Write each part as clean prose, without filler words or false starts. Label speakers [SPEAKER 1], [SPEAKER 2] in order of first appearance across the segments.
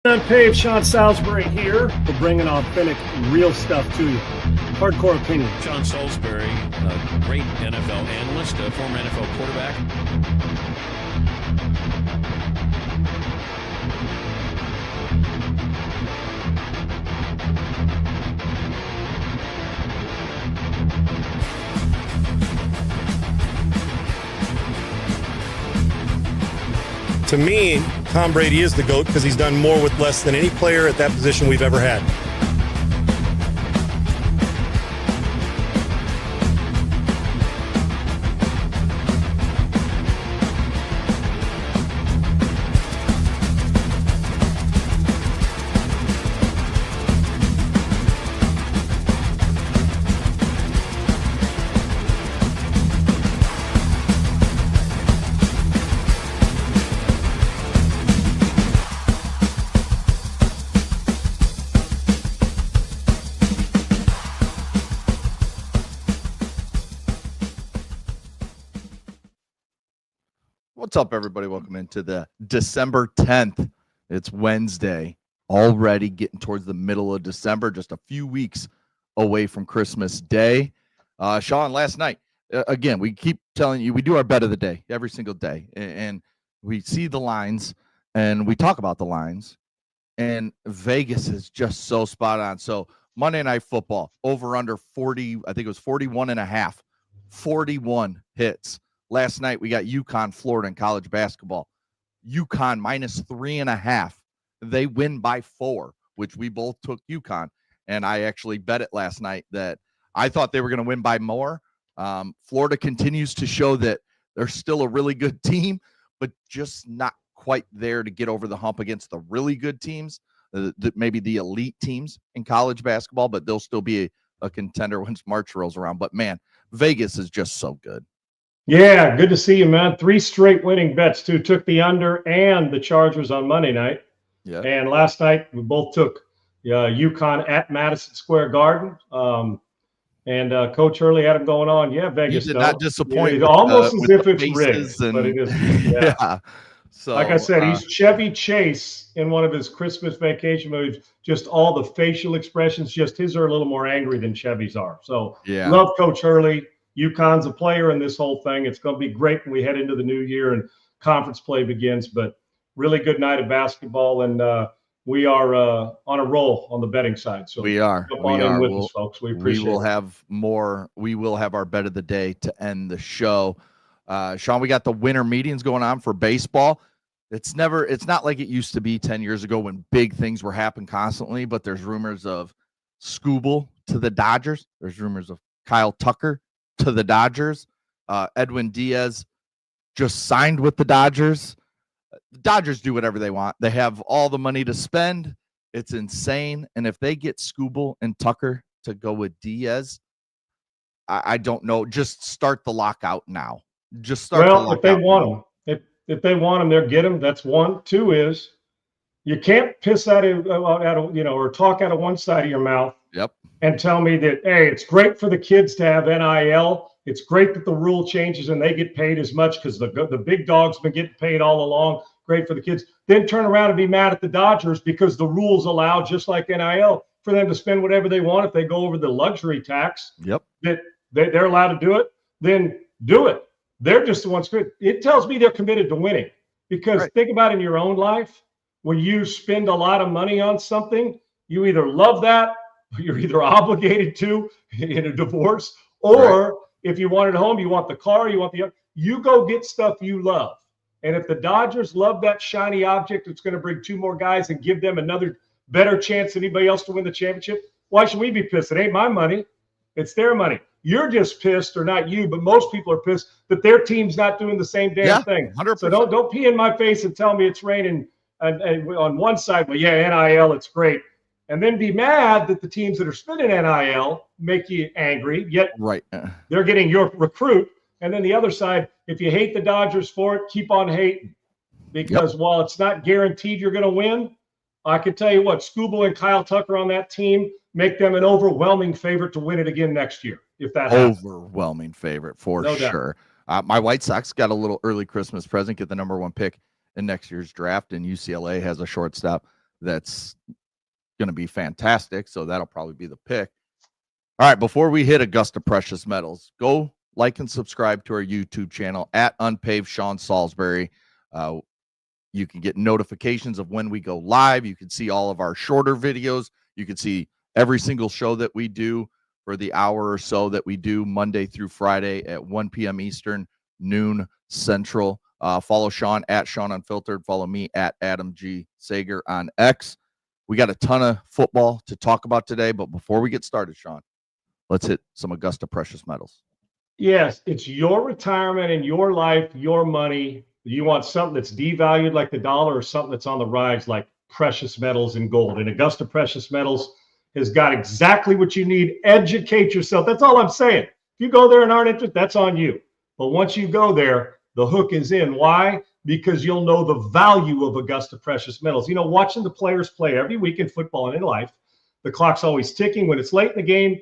[SPEAKER 1] UNPAVED, Sean Salisbury here. We're bringing authentic, real stuff to you. Hardcore opinion.
[SPEAKER 2] Sean Salisbury, a great NFL analyst, a former NFL quarterback.
[SPEAKER 3] To me, Tom Brady is the GOAT because he's done more with less than any player at that position we've ever had.
[SPEAKER 4] What's up, everybody? Welcome into the December 10th. It's Wednesday, already getting towards the middle of December, just a few weeks away from Christmas Day. Sean, last night, again, we keep telling you, we do our bet of the day every single day, and we see the lines, and we talk about the lines, and Vegas is just so spot on. So Monday Night Football, over under 40, I think it was 41 and a half, 41 hits. Last night, we got UConn, Florida in college basketball. UConn minus 3.5. They win by 4, which we both took UConn. And I actually bet it last night that I thought they were going to win by more. Florida continues to show that they're still a really good team, but just not quite there to get over the hump against the really good teams, maybe the elite teams in college basketball, but they'll still be a contender once March rolls around. But, man, Vegas is just so good.
[SPEAKER 1] Yeah, good to see you, man. 3 straight winning bets, too. Took the under and the Chargers on Monday night.
[SPEAKER 4] Yeah.
[SPEAKER 1] And last night, we both took UConn at Madison Square Garden. And Coach Hurley had him going on. Yeah, Vegas.
[SPEAKER 4] You did not disappoint.
[SPEAKER 1] It's almost as if it's rigged, but it isn't. Yeah.
[SPEAKER 4] Yeah. So,
[SPEAKER 1] like I said, he's Chevy Chase in one of his Christmas vacation movies. Just all the facial expressions, just his are a little more angry than Chevy's are. So
[SPEAKER 4] yeah.
[SPEAKER 1] Love Coach Hurley. UConn's a player in this whole thing. It's going to be great when we head into the new year and conference play begins. But really good night of basketball, and we are on a roll on the betting side. So
[SPEAKER 4] we are.
[SPEAKER 1] Jump on in with us, folks. We appreciate
[SPEAKER 4] We will
[SPEAKER 1] it.
[SPEAKER 4] have more. We will have our bet of the day to end the show. Sean, we got the winter meetings going on for baseball. It's not like it used to be 10 years ago when big things were happening constantly, but there's rumors of Scooble to the Dodgers. There's rumors of Kyle Tucker to the Dodgers. Edwin Diaz just signed with the Dodgers. The Dodgers do whatever they want. They have all the money to spend. It's insane. And if they get Scooble and Tucker to go with Diaz, I don't know. Just start the lockout now. Just start the lockout.
[SPEAKER 1] If they want them, if they want them, they'll get them. That's one. 2 is you can't piss out of or talk out of one side of your mouth.
[SPEAKER 4] Yep.
[SPEAKER 1] And tell me that, hey, it's great for the kids to have NIL. It's great that the rule changes and they get paid as much because the big dogs been getting paid all along. Great for the kids. Then turn around and be mad at the Dodgers because the rules allow, just like NIL, for them to spend whatever they want. If they go over the luxury tax,
[SPEAKER 4] yep,
[SPEAKER 1] that they're allowed to do it, then do it. They're just the ones good. It tells me they're committed to winning because Think about in your own life, when you spend a lot of money on something, you either love that, you're either obligated to in a divorce, or if you want it home, you want the car, you go get stuff you love. And if the Dodgers love that shiny object, it's going to bring 2 more guys and give them another better chance than anybody else to win the championship. Why should we be pissed? It ain't my money. It's their money. You're just pissed, or not you, but most people are pissed that their team's not doing the same damn thing.
[SPEAKER 4] 100%.
[SPEAKER 1] So don't pee in my face and tell me it's raining and on one side. Well, yeah, NIL, it's great. And then be mad that the teams that are spending NIL make you angry, yet they're getting your recruit. And then the other side, if you hate the Dodgers for it, keep on hating. Because while it's not guaranteed you're going to win, I can tell you what, Scooble and Kyle Tucker on that team make them an overwhelming favorite to win it again next year, if that happens.
[SPEAKER 4] Overwhelming favorite for
[SPEAKER 1] No
[SPEAKER 4] sure. My White Sox got a little early Christmas present, get the #1 pick in next year's draft, and UCLA has a shortstop that's going to be fantastic. So that'll probably be the pick. All right, before we hit Augusta Precious Metals, go like and subscribe to our YouTube channel at Unpaved Sean Salisbury. You can get notifications of when we go live. You can see all of our shorter videos. You can see every single show that we do for the hour or so that we do Monday through Friday at 1 p.m. Eastern, noon Central. Follow Sean at Sean Unfiltered. Follow me at Adam G. Sager on X. We got a ton of football to talk about today, but before we get started, Sean, let's hit some Augusta Precious Metals.
[SPEAKER 1] Yes, it's your retirement and your life, your money. You want something that's devalued like the dollar or something that's on the rise like precious metals and gold. And Augusta Precious Metals has got exactly what you need. Educate yourself. That's all I'm saying. If you go there and aren't interested, that's on you. But once you go there, the hook is in. Why? Because you'll know the value of Augusta Precious Metals. You know, watching the players play every week in football and in life, the clock's always ticking. When it's late in the game,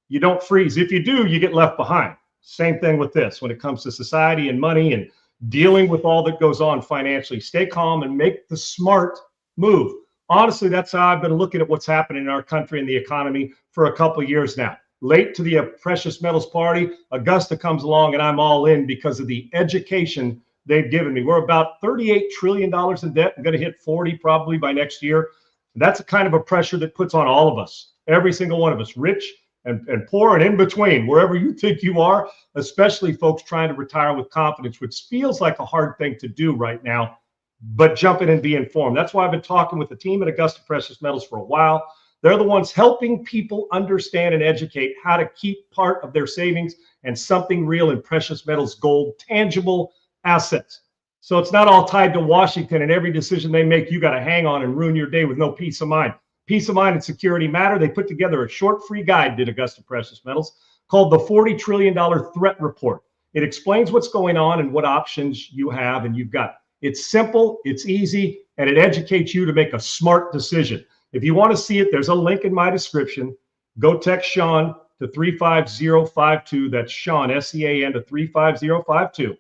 [SPEAKER 1] you don't freeze. If you do, you get left behind. Same thing with this when it comes to society and money and dealing with all that goes on financially. Stay calm and make the smart move. Honestly, that's how I've been looking at what's happening in our country and the economy for a couple of years now. Late to the precious metals party, Augusta comes along and I'm all in because of the education they've given me. We're about $38 trillion in debt. I'm going to hit 40 probably by next year. That's a kind of a pressure that puts on all of us, every single one of us, rich and poor and in between, wherever you think you are, especially folks trying to retire with confidence, which feels like a hard thing to do right now, but jump in and be informed. That's why I've been talking with the team at Augusta Precious Metals for a while. They're the ones helping people understand and educate how to keep part of their savings and something real in precious metals, gold, tangible assets. So it's not all tied to Washington, and every decision they make, you got to hang on and ruin your day with no peace of mind. Peace of mind and security matter. They put together a short free guide, did Augusta Precious Metals, called the $40 trillion Threat Report. It explains what's going on and what options you have and you've got. It's simple, it's easy, and it educates you to make a smart decision. If you want to see it, there's a link in my description. Go text Sean to 35052. That's Sean, S-E-A-N, to 35052.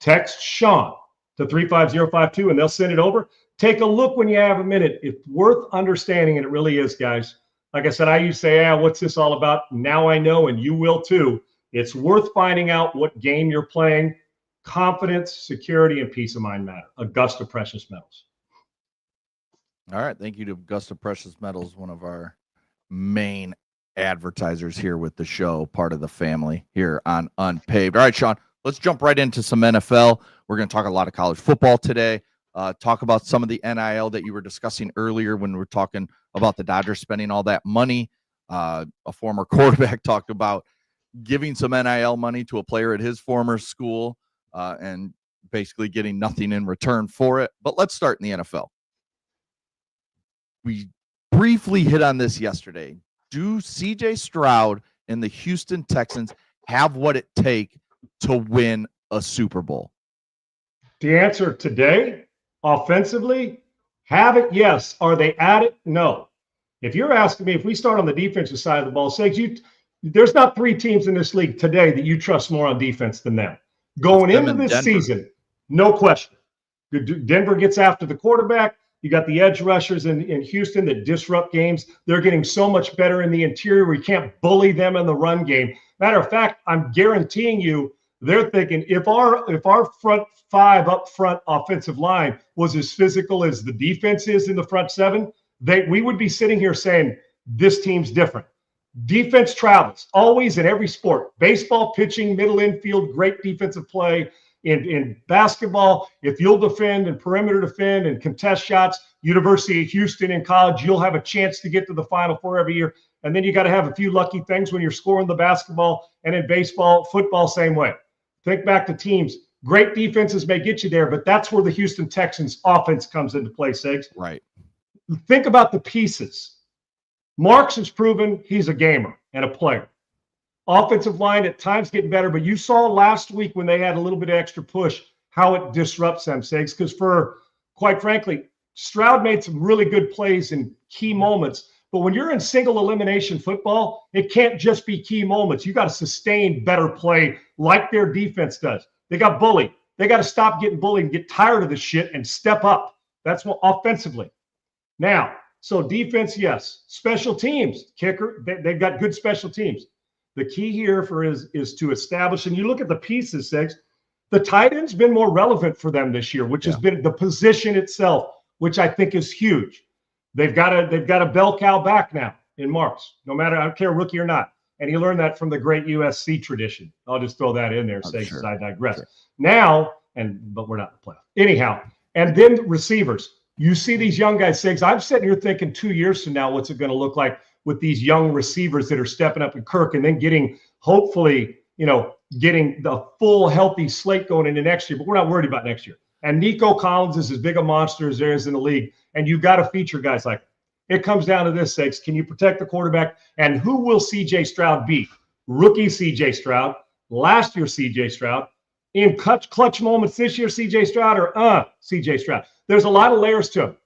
[SPEAKER 1] Text Sean to 35052, and they'll send it over. Take a look when you have a minute. It's worth understanding, and it really is, guys. Like I said, I used to say, what's this all about? Now I know, and you will too. It's worth finding out what game you're playing. Confidence, security, and peace of mind matter. Augusta Precious Metals.
[SPEAKER 4] All right. Thank you to Augusta Precious Metals, one of our main advertisers here with the show, part of the family here on Unpaved. All right, Sean, let's jump right into some NFL. We're going to talk a lot of college football today. Talk about some of the NIL that you were discussing earlier when we were talking about the Dodgers spending all that money. A former quarterback talked about giving some NIL money to a player at his former school and basically getting nothing in return for it. But let's start in the NFL. We briefly hit on this yesterday. Do CJ Stroud and the Houston Texans have what it takes to win a Super Bowl?
[SPEAKER 1] The answer today, offensively, have it? Yes. Are they at it? No. If you're asking me, if we start on the defensive side of the ball, there's not three teams in this league today that you trust more on defense than them. Going into this season, no question. Denver gets after the quarterback. You got the edge rushers in Houston that disrupt games. They're getting so much better in the interior. We can't bully them in the run game. Matter of fact, I'm guaranteeing you, they're thinking if our front five up front offensive line was as physical as the defense is in the front seven, we would be sitting here saying this team's different. Defense travels always in every sport. Baseball, pitching, middle infield, great defensive play. In basketball, if you'll defend and perimeter defend and contest shots, University of Houston in college, you'll have a chance to get to the Final Four every year. And then you got to have a few lucky things when you're scoring the basketball, and in baseball, football, same way. Think back to teams. Great defenses may get you there, but that's where the Houston Texans offense comes into play, Segs.
[SPEAKER 4] Right.
[SPEAKER 1] Think about the pieces. Marks has proven he's a gamer and a player. Offensive line at times getting better, but you saw last week when they had a little bit of extra push how it disrupts them, Segs, because quite frankly, Stroud made some really good plays in key moments. But when you're in single elimination football, it can't just be key moments. You got to sustain better play like their defense does. They got bullied. They got to stop getting bullied and get tired of the shit and step up. That's what offensively. Now, so defense, yes. Special teams, kicker, they've got good special teams. The key here is to establish, and you look at the pieces, Six, the tight end's been more relevant for them this year, which has been the position itself, which I think is huge. They've got a bell cow back now in Marks, no matter, I don't care, rookie or not. And he learned that from the great USC tradition. I'll just throw that in there, because I digress. Sure. Now, but we're not in the playoff. Anyhow, and then receivers. You see these young guys, Sigs. I'm sitting here thinking 2 years from now, what's it going to look like with these young receivers that are stepping up in Kirk, and then getting, hopefully, getting the full healthy slate going into next year. But we're not worried about next year. And Nico Collins is as big a monster as there is in the league. And you've got to feature guys like that. It comes down to this, Sigs. Can you protect the quarterback? And who will C.J. Stroud beat? Rookie C.J. Stroud, last year C.J. Stroud, in clutch moments this year C.J. Stroud, or C.J. Stroud. There's a lot of layers to him.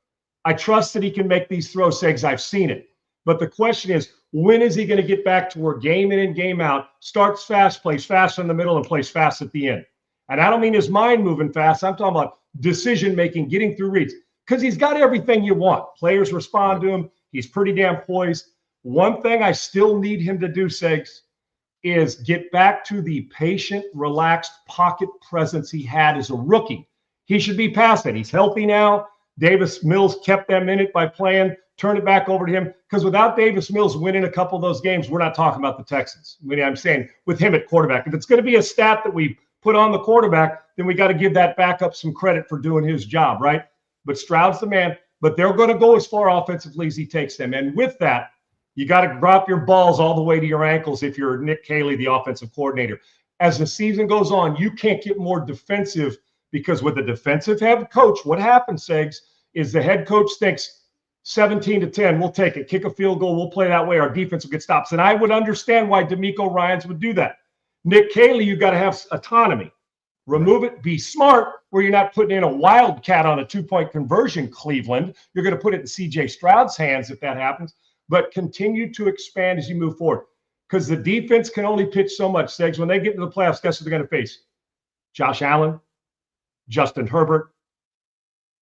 [SPEAKER 1] I trust that he can make these throws, Sigs. I've seen it. But the question is, when is he going to get back to where game in and game out, starts fast, plays fast in the middle, and plays fast at the end? And I don't mean his mind moving fast. I'm talking about decision-making, getting through reads. Because he's got everything you want. Players respond to him. He's pretty damn poised. One thing I still need him to do, Segs, is get back to the patient, relaxed pocket presence he had as a rookie. He should be past that. He's healthy now. Davis Mills kept them in it by playing. Turn it back over to him. Because without Davis Mills winning a couple of those games, we're not talking about the Texans. I mean, I'm saying with him at quarterback. If it's going to be a stat that we put on the quarterback, then we got to give that backup some credit for doing his job, right? But Stroud's the man. But they're going to go as far offensively as he takes them. And with that, you got to drop your balls all the way to your ankles if you're Nick Caley, the offensive coordinator. As the season goes on, you can't get more defensive, because with the defensive head coach, what happens, Segs, is the head coach thinks 17-10, we'll take it. Kick a field goal, we'll play that way. Our defense will get stops. And I would understand why DeMeco Ryans would do that. Nick Caley, you got to have autonomy. Remove it, be smart, where you're not putting in a wildcat on a 2-point conversion, Cleveland. You're going to put it in C.J. Stroud's hands if that happens. But continue to expand as you move forward, because the defense can only pitch so much, Segs. When they get into the playoffs, guess what they're going to face? Josh Allen, Justin Herbert,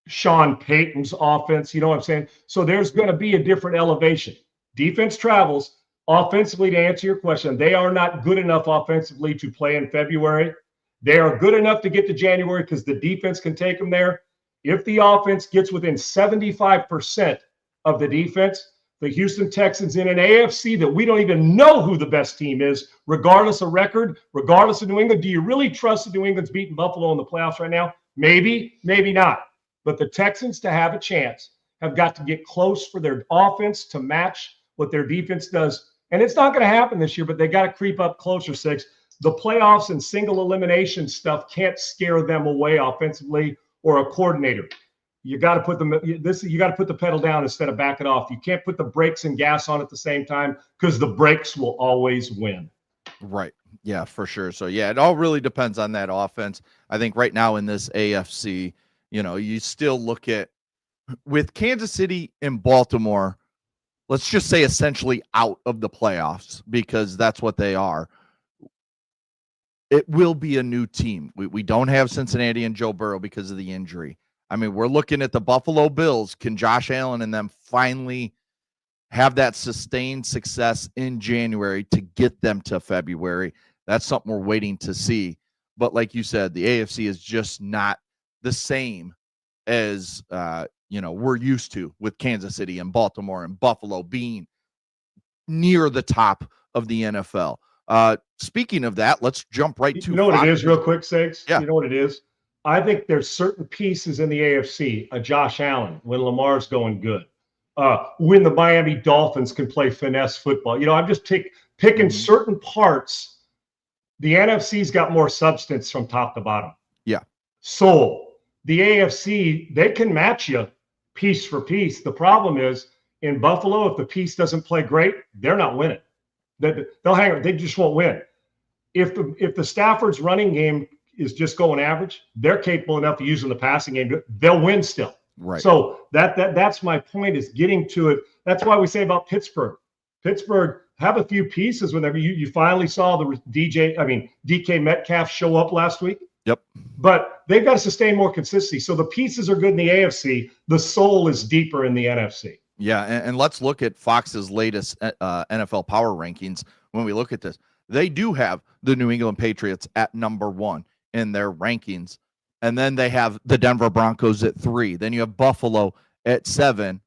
[SPEAKER 1] Sean Payton's offense. You know what I'm saying? So there's going to be a different elevation. Defense travels. Offensively, to answer your question, they are not good enough offensively to play in February. They are good enough to get to January because the defense can take them there. If the offense gets within 75% of the defense, the Houston Texans in an AFC that we don't even know who the best team is, regardless of record, regardless of New England. Do you really trust that New England's beating Buffalo in the playoffs right now? Maybe, maybe not. But the Texans, to have a chance, have got to get close for their offense to match what their defense does. And it's not going to happen this year, but they got to creep up closer, Six. The playoffs and single elimination stuff can't scare them away offensively, or a coordinator. You got to put you got to put the pedal down instead of back it off. You can't put the brakes and gas on at the same time, because the brakes will always win.
[SPEAKER 4] Right. Yeah, for sure. So yeah, it all really depends on that offense. I think right now in this AFC, you still look at, with Kansas City and Baltimore, let's just say essentially out of the playoffs, because that's what they are. It will be a new team. We don't have Cincinnati and Joe Burrow because of the injury. I mean, we're looking at the Buffalo Bills. Can Josh Allen and them finally have that sustained success in January to get them to February? That's something we're waiting to see. But like you said, the AFC is just not the same as we're used to, with Kansas City and Baltimore and Buffalo being near the top of the NFL. Speaking of that, let's jump right to.
[SPEAKER 1] You know what it is, real quick, Segs?
[SPEAKER 4] Yeah.
[SPEAKER 1] You know what it is? I think there's certain pieces in the AFC. Josh Allen, when Lamar's going good, when the Miami Dolphins can play finesse football. I'm just picking certain parts. The NFC's got more substance from top to bottom. Yeah. So the AFC, they can match you piece for piece. The problem is, in Buffalo, if the piece doesn't play great, they're not winning. They'll hang. They just won't win. If the Stafford's running game is just going average, they're capable enough of using the passing game. They'll win still.
[SPEAKER 4] Right.
[SPEAKER 1] So that's my point, is getting to it. That's why we say about Pittsburgh. Pittsburgh have a few pieces whenever you finally saw the DK Metcalf show up last week.
[SPEAKER 4] Yep.
[SPEAKER 1] But they've got to sustain more consistency. So the pieces are good in the AFC. The soul is deeper in the NFC.
[SPEAKER 4] Yeah, and let's look at Fox's latest NFL power rankings. When we look at this, they do have the New England Patriots at number 1 in their rankings. And then they have the Denver Broncos at 3. Then you have Buffalo at 7.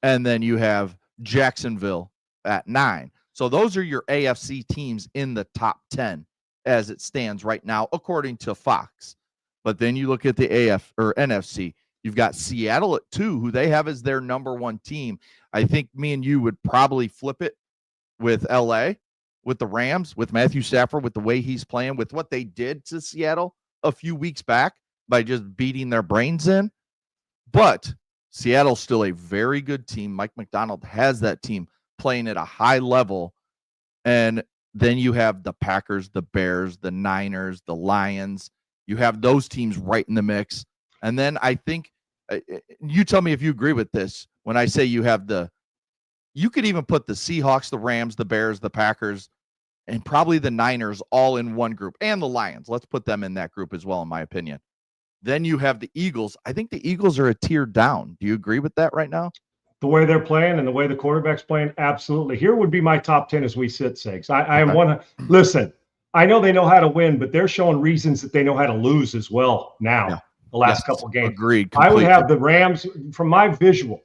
[SPEAKER 4] And then you have Jacksonville at 9. So those are your AFC teams in the top 10 as it stands right now, according to Fox. But then you look at the NFC. You've got Seattle at 2, who they have as their number 1 team. I think me and you would probably flip it with LA, with the Rams, with Matthew Stafford, with the way he's playing, with what they did to Seattle a few weeks back by just beating their brains in. But Seattle's still a very good team. Mike McDonald has that team playing at a high level. And then you have the Packers, the Bears, the Niners, the Lions. You have those teams right in the mix. And then I think, you tell me if you agree with this, when I say you could even put the Seahawks, the Rams, the Bears, the Packers, and probably the Niners all in one group, and the Lions. Let's put them in that group as well, in my opinion. Then you have the Eagles. I think the Eagles are a tier down. Do you agree with that right now?
[SPEAKER 1] The way they're playing and the way the quarterback's playing, absolutely. Here would be my top 10 as we sit, Segs. I am one. Listen, I know they know how to win, but they're showing reasons that they know how to lose as well now. Yeah. The last couple of games.
[SPEAKER 4] Agreed.
[SPEAKER 1] Completely. I would have the Rams from my visual.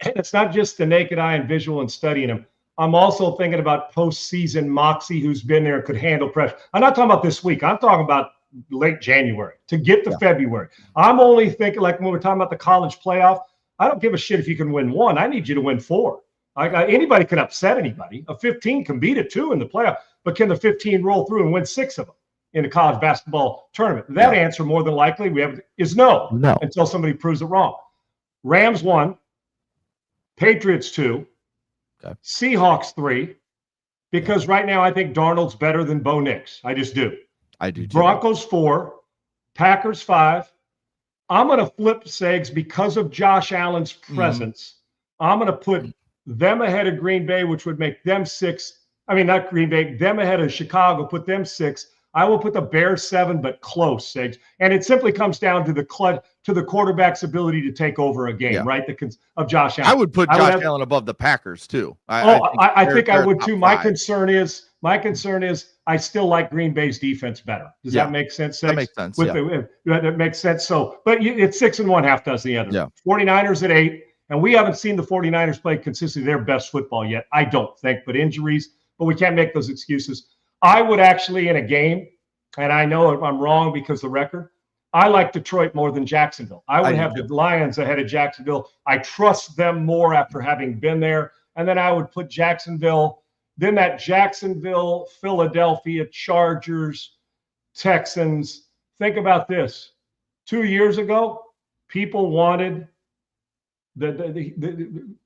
[SPEAKER 1] And it's not just the naked eye and visual and studying them. I'm also thinking about postseason moxie, who's been there and could handle pressure. I'm not talking about this week. I'm talking about late January to get to February. I'm only thinking, like when we're talking about the college playoff, I don't give a shit if you can win 1. I need you to win 4. Anybody can upset anybody. A 15 can beat a 2 in the playoff, but can the 15 roll through and win 6 of them in a college basketball tournament? That answer, more than likely, is no until somebody proves it wrong. Rams 1, Patriots 2, Seahawks 3, because right now I think Darnold's better than Bo Nix. I just do.
[SPEAKER 4] I do too.
[SPEAKER 1] Broncos 4, Packers 5. I'm going to flip, Segs, because of Josh Allen's presence. I'm going to put them ahead of Green Bay, which would make them 6. I mean, not Green Bay, them ahead of Chicago, put them 6. I will put the Bears 7, but close, Segs. And it simply comes down to the quarterback's ability to take over a game, right? Of Josh Allen.
[SPEAKER 4] I would put Josh Allen above the Packers too.
[SPEAKER 1] I think I would too. My concern is I still like Green Bay's defense better. Does that make sense?
[SPEAKER 4] That makes sense.
[SPEAKER 1] That makes sense. So, but it's 6 and 1/2 does the other.
[SPEAKER 4] Yeah.
[SPEAKER 1] 49ers at 8, and we haven't seen the 49ers play consistently their best football yet. I don't think, but injuries. But we can't make those excuses. I would actually, in a game, and I know I'm wrong because of the record, I like Detroit more than Jacksonville. I would have the Lions ahead of Jacksonville. I trust them more after having been there. And then I would put Jacksonville, then that Jacksonville, Philadelphia, Chargers, Texans. Think about this. 2 years ago, people wanted the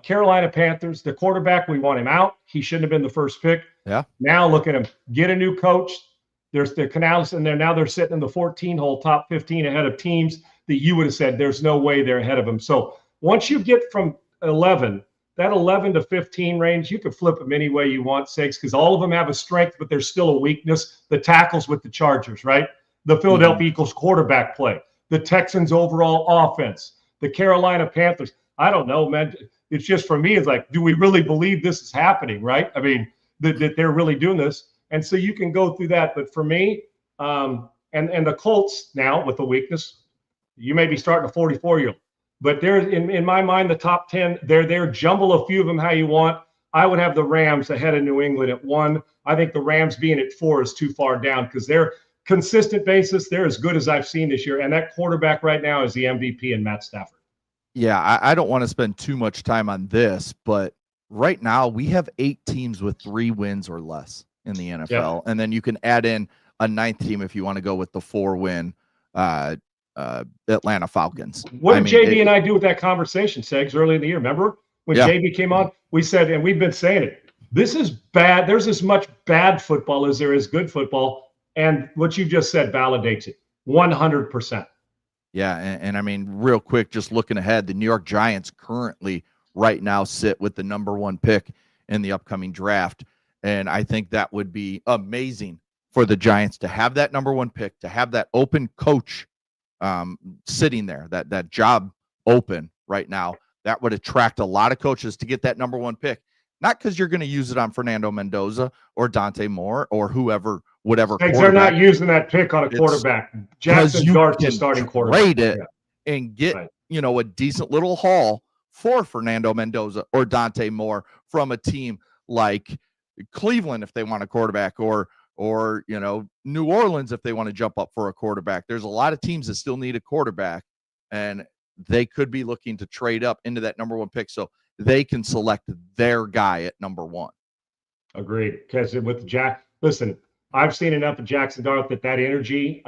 [SPEAKER 1] Carolina Panthers, the quarterback, we want him out. He shouldn't have been the first pick.
[SPEAKER 4] Yeah.
[SPEAKER 1] Now look at him. Get a new coach. There's the Canals in there. Now they're sitting in the 14-hole top 15 ahead of teams that you would have said there's no way they're ahead of them. So once you get from 11, that 11 to 15 range, you can flip them any way you want, Segs, because all of them have a strength, but there's still a weakness. The tackles with the Chargers, right? The Philadelphia Eagles quarterback play. The Texans overall offense. The Carolina Panthers. I don't know, man. It's just, for me, it's like, do we really believe this is happening, right? I mean, that they're really doing this. And so you can go through that. But for me, and the Colts now with the weakness, you may be starting a 44-year-old. But they're, in my mind, the top 10, they're there. Jumble a few of them how you want. I would have the Rams ahead of New England at 1. I think the Rams being at 4 is too far down because they're consistent basis. They're as good as I've seen this year. And that quarterback right now is the MVP in Matt Stafford.
[SPEAKER 4] Yeah, I don't want to spend too much time on this, but right now we have 8 teams with 3 wins or less in the NFL. Yep. And then you can add in a 9th team if you want to go with the 4-win Atlanta Falcons.
[SPEAKER 1] What did JB and I do with that conversation, Segs, early in the year? Remember when JB came on? We said, and we've been saying it, this is bad. There's as much bad football as there is good football. And what you just said validates it 100%.
[SPEAKER 4] Yeah, and I mean, real quick, just looking ahead, the New York Giants currently right now sit with the number 1 pick in the upcoming draft. And I think that would be amazing for the Giants to have that number 1 pick, to have that open coach sitting there, that job open right now. That would attract a lot of coaches to get that number 1 pick. Not because you're going to use it on Fernando Mendoza or Dante Moore or whatever.
[SPEAKER 1] They're not using that pick on a quarterback. Jackson Dart's the starting quarterback.
[SPEAKER 4] Trade it and get a decent little haul for Fernando Mendoza or Dante Moore from a team like Cleveland if they want a quarterback, or New Orleans if they want to jump up for a quarterback. There's a lot of teams that still need a quarterback, and they could be looking to trade up into that number 1 pick so they can select their guy at number 1.
[SPEAKER 1] Agreed. Because with listen, I've seen enough of Jackson Dart that energy,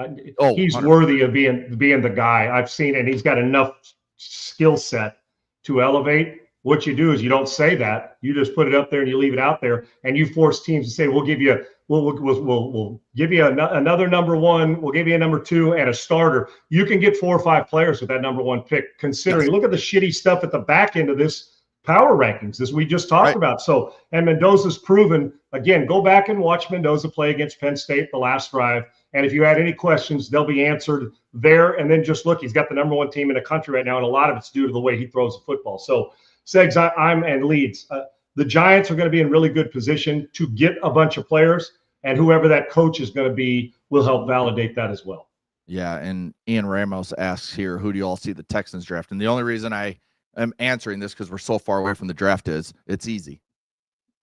[SPEAKER 1] he's 100%. Worthy of being the guy. I've seen it, and he's got enough skill set to elevate. What you do is you don't say that. You just put it up there and you leave it out there, and you force teams to say, we'll give you another number 1, we'll give you a number 2 and a starter. You can get 4 or 5 players with that number 1 pick, considering look at the shitty stuff at the back end of this power rankings, as we just talked about. So, and Mendoza's proven, again, go back and watch Mendoza play against Penn State the last drive. And if you had any questions, they'll be answered there. And then just look, he's got the number 1 team in the country right now, and a lot of it's due to the way he throws the football. So, Segs, and Leeds, the Giants are going to be in really good position to get a bunch of players, and whoever that coach is going to be will help validate that as well.
[SPEAKER 4] Yeah, and Ian Ramos asks here, who do you all see the Texans draft? And the only reason I am answering this because we're so far away from the draft is it's easy.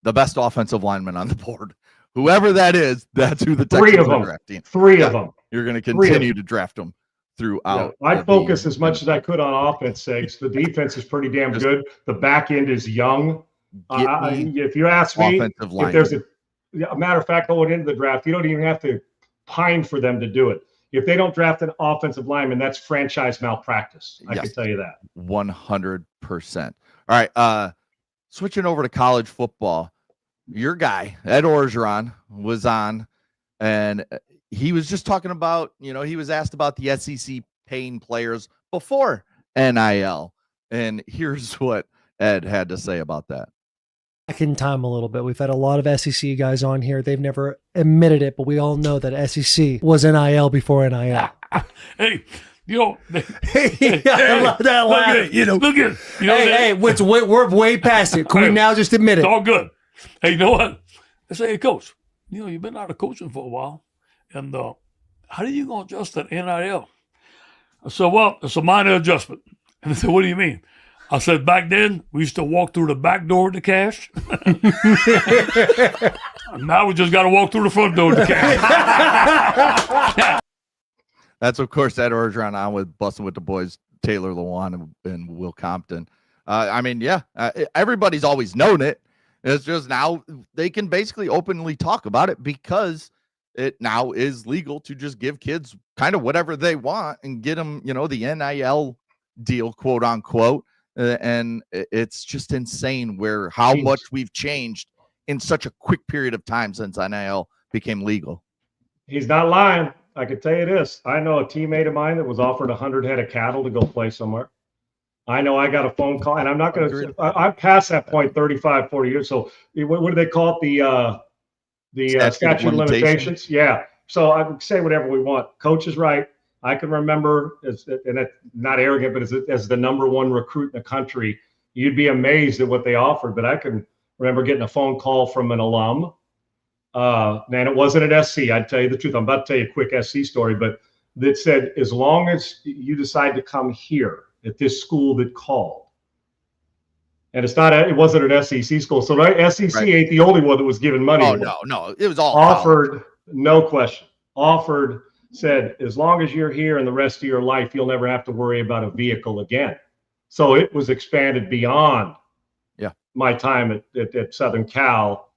[SPEAKER 4] The best offensive lineman on the board. Whoever that is, that's who the Texans are drafting.
[SPEAKER 1] 3 of them.
[SPEAKER 4] You're going to continue to draft them throughout.
[SPEAKER 1] Yeah, I'd focus as much as I could on offense sakes. The defense is pretty damn good. The back end is young. If you ask me, if there's a matter of fact, going into the draft, you don't even have to pine for them to do it. If they don't draft an offensive lineman, that's franchise malpractice. I can tell you that.
[SPEAKER 4] 100%. All right. Switching over to college football, your guy, Ed Orgeron, was on, and he was just talking about, he was asked about the SEC paying players before NIL. And here's what Ed had to say about that.
[SPEAKER 5] Back in time a little bit. We've had a lot of SEC guys on here. They've never admitted it, but we all know that SEC was NIL before NIL.
[SPEAKER 6] Hey, I
[SPEAKER 5] love that laugh.
[SPEAKER 6] Look at
[SPEAKER 5] we're way past it. Can we now just admit it?
[SPEAKER 6] It's all good. Hey, you know what? They say, hey, coach, you've been out of coaching for a while, and how are you going to adjust that NIL? I said, well, it's a minor adjustment. And they said, what do you mean? I said, back then, we used to walk through the back door of the cash. Now we just got to walk through the front door of the cash.
[SPEAKER 4] That's, of course, Ed Orgeron on with Bussin' with the Boys, Taylor Lewan and Will Compton. Everybody's always known it. It's just now they can basically openly talk about it because it now is legal to just give kids kind of whatever they want and get them, the NIL deal, quote unquote. And it's just insane how much we've changed in such a quick period of time since NIL became legal.
[SPEAKER 1] He's not lying. I can tell you this. I know a teammate of mine that was offered 100 head of cattle to go play somewhere. I know I got a phone call, and I'm not going to – I'm past that point 35, 40 years. So what do they call it? The statute of limitations? Yeah. So I would say whatever we want. Coach is right. I can remember, and it's not arrogant, but as the number 1 recruit in the country, you'd be amazed at what they offered. But I can remember getting a phone call from an alum. Man, it wasn't at SC. I'd tell you the truth. I'm about to tell you a quick SC story, but that said, as long as you decide to come here at this school that called, and it wasn't an SEC school. So SEC ain't the only one that was giving money.
[SPEAKER 4] Oh, no. It was all
[SPEAKER 1] offered,
[SPEAKER 4] college.
[SPEAKER 1] No question. Offered, said, as long as you're here and the rest of your life, you'll never have to worry about a vehicle again. So it was expanded beyond my time at Southern Cal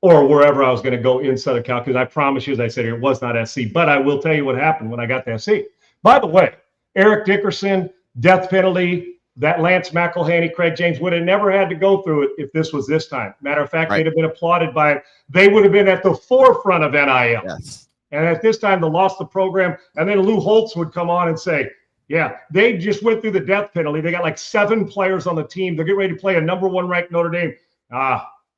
[SPEAKER 1] or wherever I was going to go in Southern Cal, because I promise you, as I said, it was not SC. But I will tell you what happened when I got to SC. By the way, Eric Dickerson, death penalty, that Lance McElhaney, Craig James would have never had to go through it if this was this time. Matter of fact, they'd have been applauded by it. They would have been at the forefront of NIL.
[SPEAKER 4] Yes.
[SPEAKER 1] And at this time, they lost the program. And then Lou Holtz would come on and say, yeah, they just went through the death penalty. They got like 7 players on the team. They're getting ready to play a number 1 ranked Notre Dame.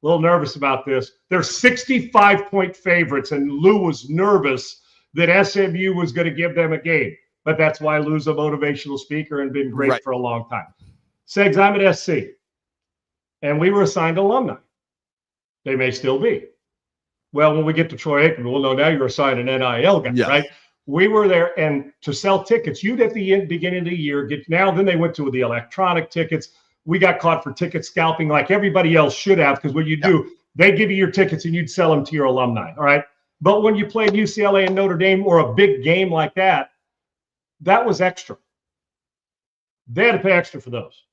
[SPEAKER 1] a little nervous about this. They're 65-point favorites, and Lou was nervous that SMU was going to give them a game. But that's why Lou's a motivational speaker and been great for a long time. Segs, I'm at SC, and we were assigned alumni. They may still be. Well, when we get to Troy Aikman, we'll know now you're assigned an NIL guy, right? We were there, and to sell tickets, you'd at the beginning of the year then they went to the electronic tickets. We got caught for ticket scalping like everybody else should have, because what you do, they give you your tickets and you'd sell them to your alumni, all right? But when you played UCLA and Notre Dame or a big game like that, that was extra. They had to pay extra for those.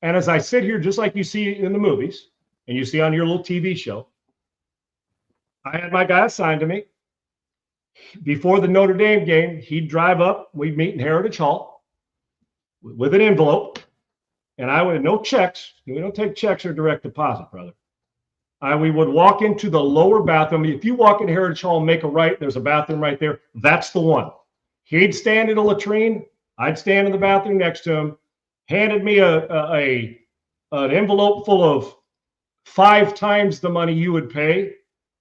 [SPEAKER 1] And as I sit here, just like you see in the movies and you see on your little TV show, I had my guy assigned to me. Before the Notre Dame game, he'd drive up. We'd meet in Heritage Hall with an envelope. And I would, no checks. We don't take checks or direct deposit, brother. We would walk into the lower bathroom. If you walk in Heritage Hall and make a right, there's a bathroom right there. That's the one. He'd stand in a latrine. I'd stand in the bathroom next to him. Handed me an envelope full of 5 times the money you would pay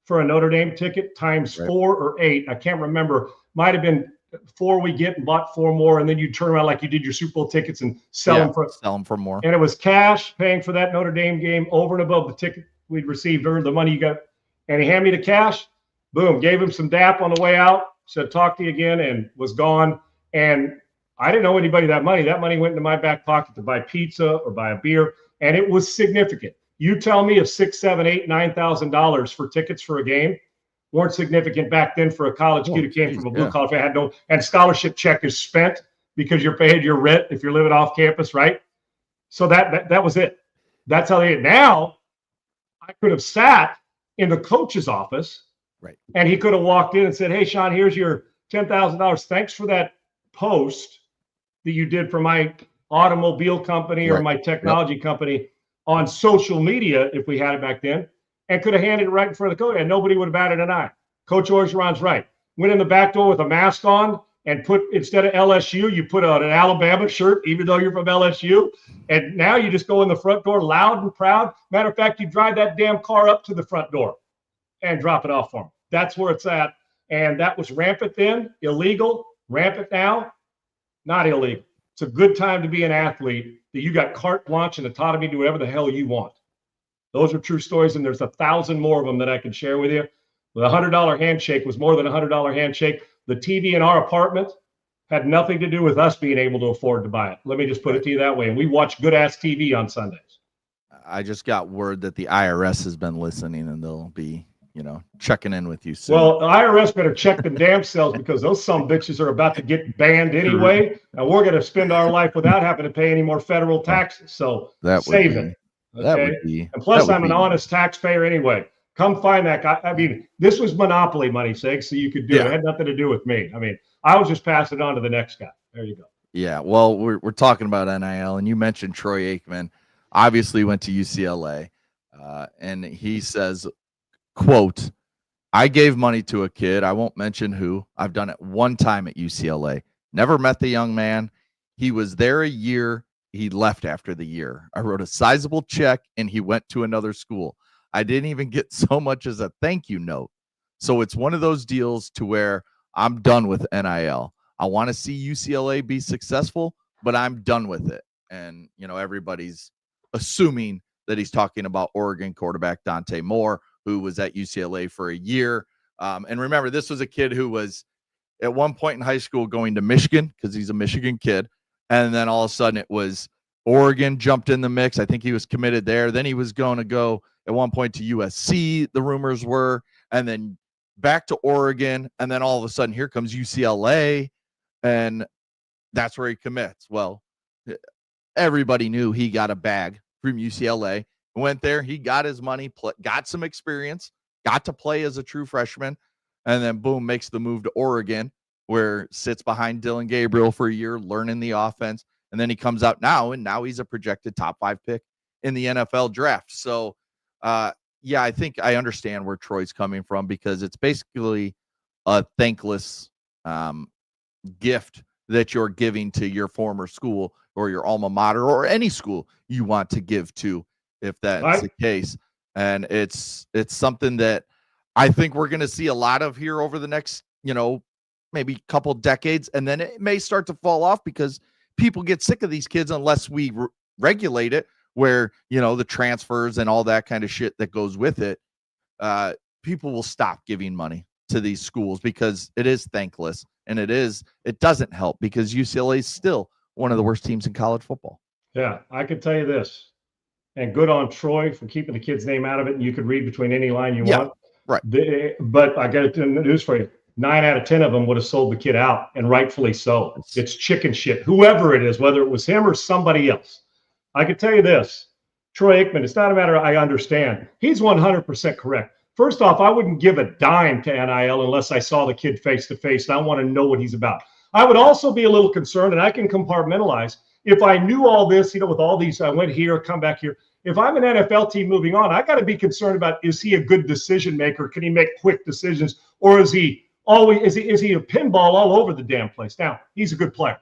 [SPEAKER 1] for a Notre Dame ticket times 4 or 8. I can't remember. Might have been 4 we get and bought 4 more, and then you turn around like you did your Super Bowl tickets and sell them for more. And it was cash paying for that Notre Dame game over and above the ticket we'd received or the money you got. And he handed me the cash. Boom, gave him some dap on the way out. Said, talk to you again, and was gone. And I didn't owe anybody that money. That money went into my back pocket to buy pizza or buy a beer, and it was significant. You tell me if $6,000, $7,000, $8,000, $9,000 for tickets for a game weren't significant back then for a college kid who came from a blue collar family, and scholarship check is spent because you're paid your rent if you're living off campus, right? So that was it. That's how they did. Now I could have sat in the coach's office, and he could have walked in and said, "Hey, Sean, here's your $10,000. Thanks for that post that you did for my automobile company or my technology company on social media," if we had it back then, and could have handed it right in front of the coach, and nobody would have batted an eye. Coach Orgeron's right. Went in the back door with a mask on and put, instead of LSU, you put on an Alabama shirt, even though you're from LSU. And now you just go in the front door loud and proud. Matter of fact, you drive that damn car up to the front door and drop it off for them. That's where it's at. And that was rampant then, illegal, rampant now, not illegal. It's a good time to be an athlete that you got carte blanche and autonomy to do whatever the hell you want. Those are true stories, and there's 1,000 more of them that I can share with you. The $100 handshake was more than a $100 handshake. The TV in our apartment had nothing to do with us being able to afford to buy it. Let me just put it to you that way. And we watch good-ass TV on Sundays.
[SPEAKER 4] I just got word that the IRS has been listening, and they'll be, checking in with you soon.
[SPEAKER 1] Well, the IRS better check the damn selves, because those some bitches are about to get banned anyway, and we're going to spend our life without having to pay any more federal taxes. So save it. Okay?
[SPEAKER 4] That would be.
[SPEAKER 1] And plus, I'm an honest taxpayer anyway. Come find that guy. I mean, this was monopoly money's sake, so you could do it. It had nothing to do with me. I mean, I was just passing it on to the next guy. There you go.
[SPEAKER 4] Yeah, well, we're talking about NIL, and you mentioned Troy Aikman. Obviously went to UCLA, and he says, quote, "I gave money to a kid. I won't mention who. I've done it one time at UCLA. Never met the young man. He was there a year. He left after the year. I wrote a sizable check, and he went to another school. I didn't even get so much as a thank you note. So it's one of those deals to where I'm done with NIL. I want to see UCLA be successful, but I'm done with it." And, everybody's assuming that he's talking about Oregon quarterback Dante Moore, who was at UCLA for a year. And remember, this was a kid who was at one point in high school going to Michigan because he's a Michigan kid. And then all of a sudden it was Oregon jumped in the mix. I think he was committed there. Then he was going to go at one point to USC, the rumors were, and then back to Oregon. And then all of a sudden here comes UCLA, and that's where he commits. Well, everybody knew he got a bag from UCLA. Went there, he got his money, got some experience, got to play as a true freshman, and then boom, makes the move to Oregon, where sits behind Dylan Gabriel for a year, learning the offense, and then he comes out now, and now he's a projected top 5 pick in the NFL draft. So, I think I understand where Troy's coming from, because it's basically a thankless gift that you're giving to your former school or your alma mater or any school you want to give to, if that's the case. And it's something that I think we're going to see a lot of here over the next, maybe couple decades. And then it may start to fall off because people get sick of these kids unless we regulate it, where, the transfers and all that kind of shit that goes with it. People will stop giving money to these schools because it is thankless, and it doesn't help because UCLA is still one of the worst teams in college football.
[SPEAKER 1] Yeah, I could tell you this, and good on Troy for keeping the kid's name out of it. And you could read between any line you want.
[SPEAKER 4] Right.
[SPEAKER 1] But I got the news for you. 9 out of 10 of them would have sold the kid out, and rightfully so. It's chicken shit, whoever it is, whether it was him or somebody else. I could tell you this, Troy Aikman, it's not a matter of, I understand. He's 100% correct. First off, I wouldn't give a dime to NIL unless I saw the kid face to face, and I want to know what he's about. I would also be a little concerned, and I can compartmentalize. If I knew all this, with all these, I went here, come back here. If I'm an NFL team moving on, I got to be concerned about, is he a good decision maker? Can he make quick decisions? Or is he always, is he a pinball all over the damn place? Now, he's a good player.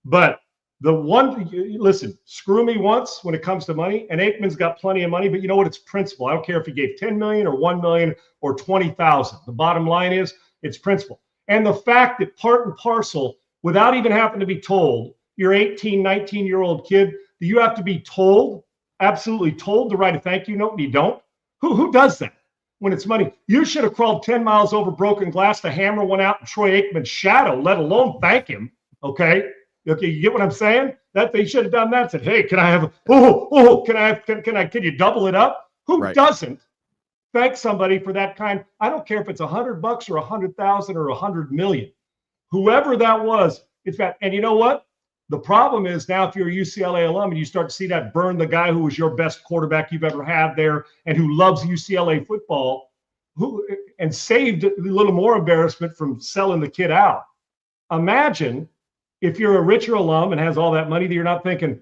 [SPEAKER 1] But listen, screw me once when it comes to money, and Aikman's got plenty of money, but you know what? It's principle. I don't care if he gave 10 million or 1 million or 20,000. The bottom line is it's principle. And the fact that part and parcel, without even having to be told, you're 18, 19-year-old kid, that you have to be told, absolutely told to write a thank you note, and you don't. Who does that when it's money? You should have crawled 10 miles over broken glass to hammer one out in Troy Aikman's shadow, let alone thank him. Okay, you get what I'm saying? That they should have done that. Said, hey, can I have? Can you double it up? Who doesn't thank somebody for that kind? I don't care if it's $100 or 100,000 or 100 million. Whoever that was, it's bad. And you know what? The problem is now if you're a UCLA alum and you start to see that burn the guy who was your best quarterback you've ever had there and who loves UCLA football, and saved a little more embarrassment from selling the kid out. Imagine if you're a richer alum and has all that money that you're not thinking,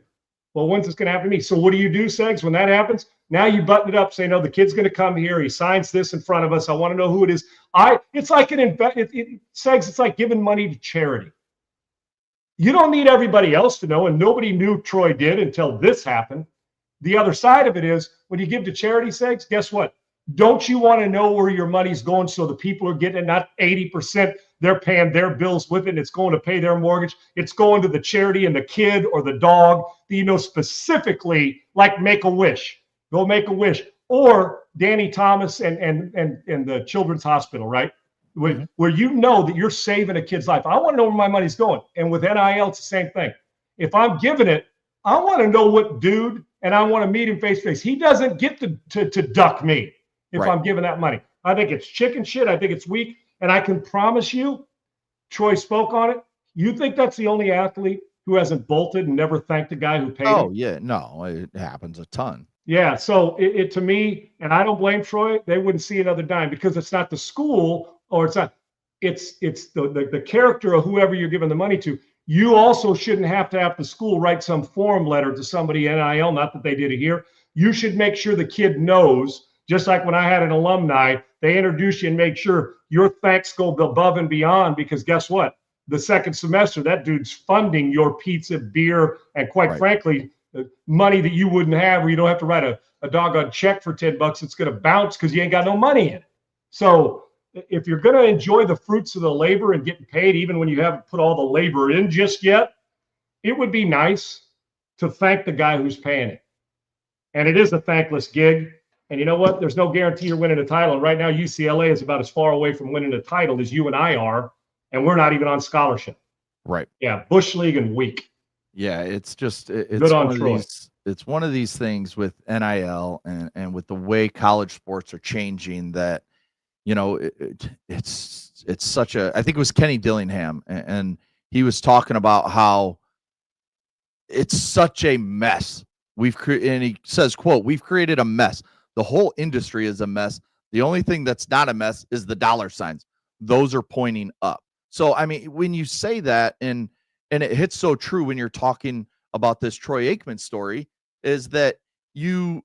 [SPEAKER 1] well, when's this going to happen to me? So what do you do, Segs, when that happens? Now you button it up, say, no, the kid's going to come here. He signs this in front of us. I want to know who it is. It's like Segs, it's like giving money to charity. You don't need everybody else to know, and nobody knew Troy did until this happened. The other side of it is when you give to charity, Segs, guess what? Don't you want to know where your money's going so the people are getting it, not 80%, they're paying their bills with it, and it's going to pay their mortgage. It's going to the charity and the kid or the dog that specifically, like Make-A-Wish. Go Make-A-Wish. Or Danny Thomas and the Children's Hospital, right? Where you know that you're saving a kid's life. I want to know where my money's going. And with NIL, it's the same thing. If I'm giving it, I want to know what dude, and I want to meet him face to face. He doesn't get to duck me if I'm giving that money. I think it's chicken shit. I think it's weak. And I can promise you, Troy spoke on it. You think that's the only athlete who hasn't bolted and never thanked the guy who paid him?
[SPEAKER 4] Oh, yeah. No, it happens a ton.
[SPEAKER 1] Yeah. So it to me, and I don't blame Troy, they wouldn't see another dime because it's not the school or it's not. It's the character of whoever you're giving the money to. You also shouldn't have to have the school write some form letter to somebody, NIL, not that they did it here. You should make sure the kid knows, just like when I had an alumni, they introduce you and make sure your thanks go above and beyond because guess what? The second semester, that dude's funding your pizza, beer, and quite frankly, money that you wouldn't have where you don't have to write a doggone check for $10. It's going to bounce because you ain't got no money in it. So if you're going to enjoy the fruits of the labor and getting paid, even when you haven't put all the labor in just yet, it would be nice to thank the guy who's paying it. And it is a thankless gig. And you know what? There's no guarantee you're winning a title. And right now, UCLA is about as far away from winning a title as you and I are. And we're not even on scholarship.
[SPEAKER 4] Right.
[SPEAKER 1] Yeah. Bush League and weak.
[SPEAKER 4] Yeah. It's just, it's
[SPEAKER 1] good on
[SPEAKER 4] one
[SPEAKER 1] Troy.
[SPEAKER 4] Of these, it's one of these things with NIL and with the way college sports are changing that, it's such a, I think it was Kenny Dillingham, and he was talking about how it's such a mess. And he says, quote, we've created a mess. The whole industry is a mess. The only thing that's not a mess is the dollar signs. Those are pointing up. So, I mean, when you say that, and it hits so true when you're talking about this Troy Aikman story, is that you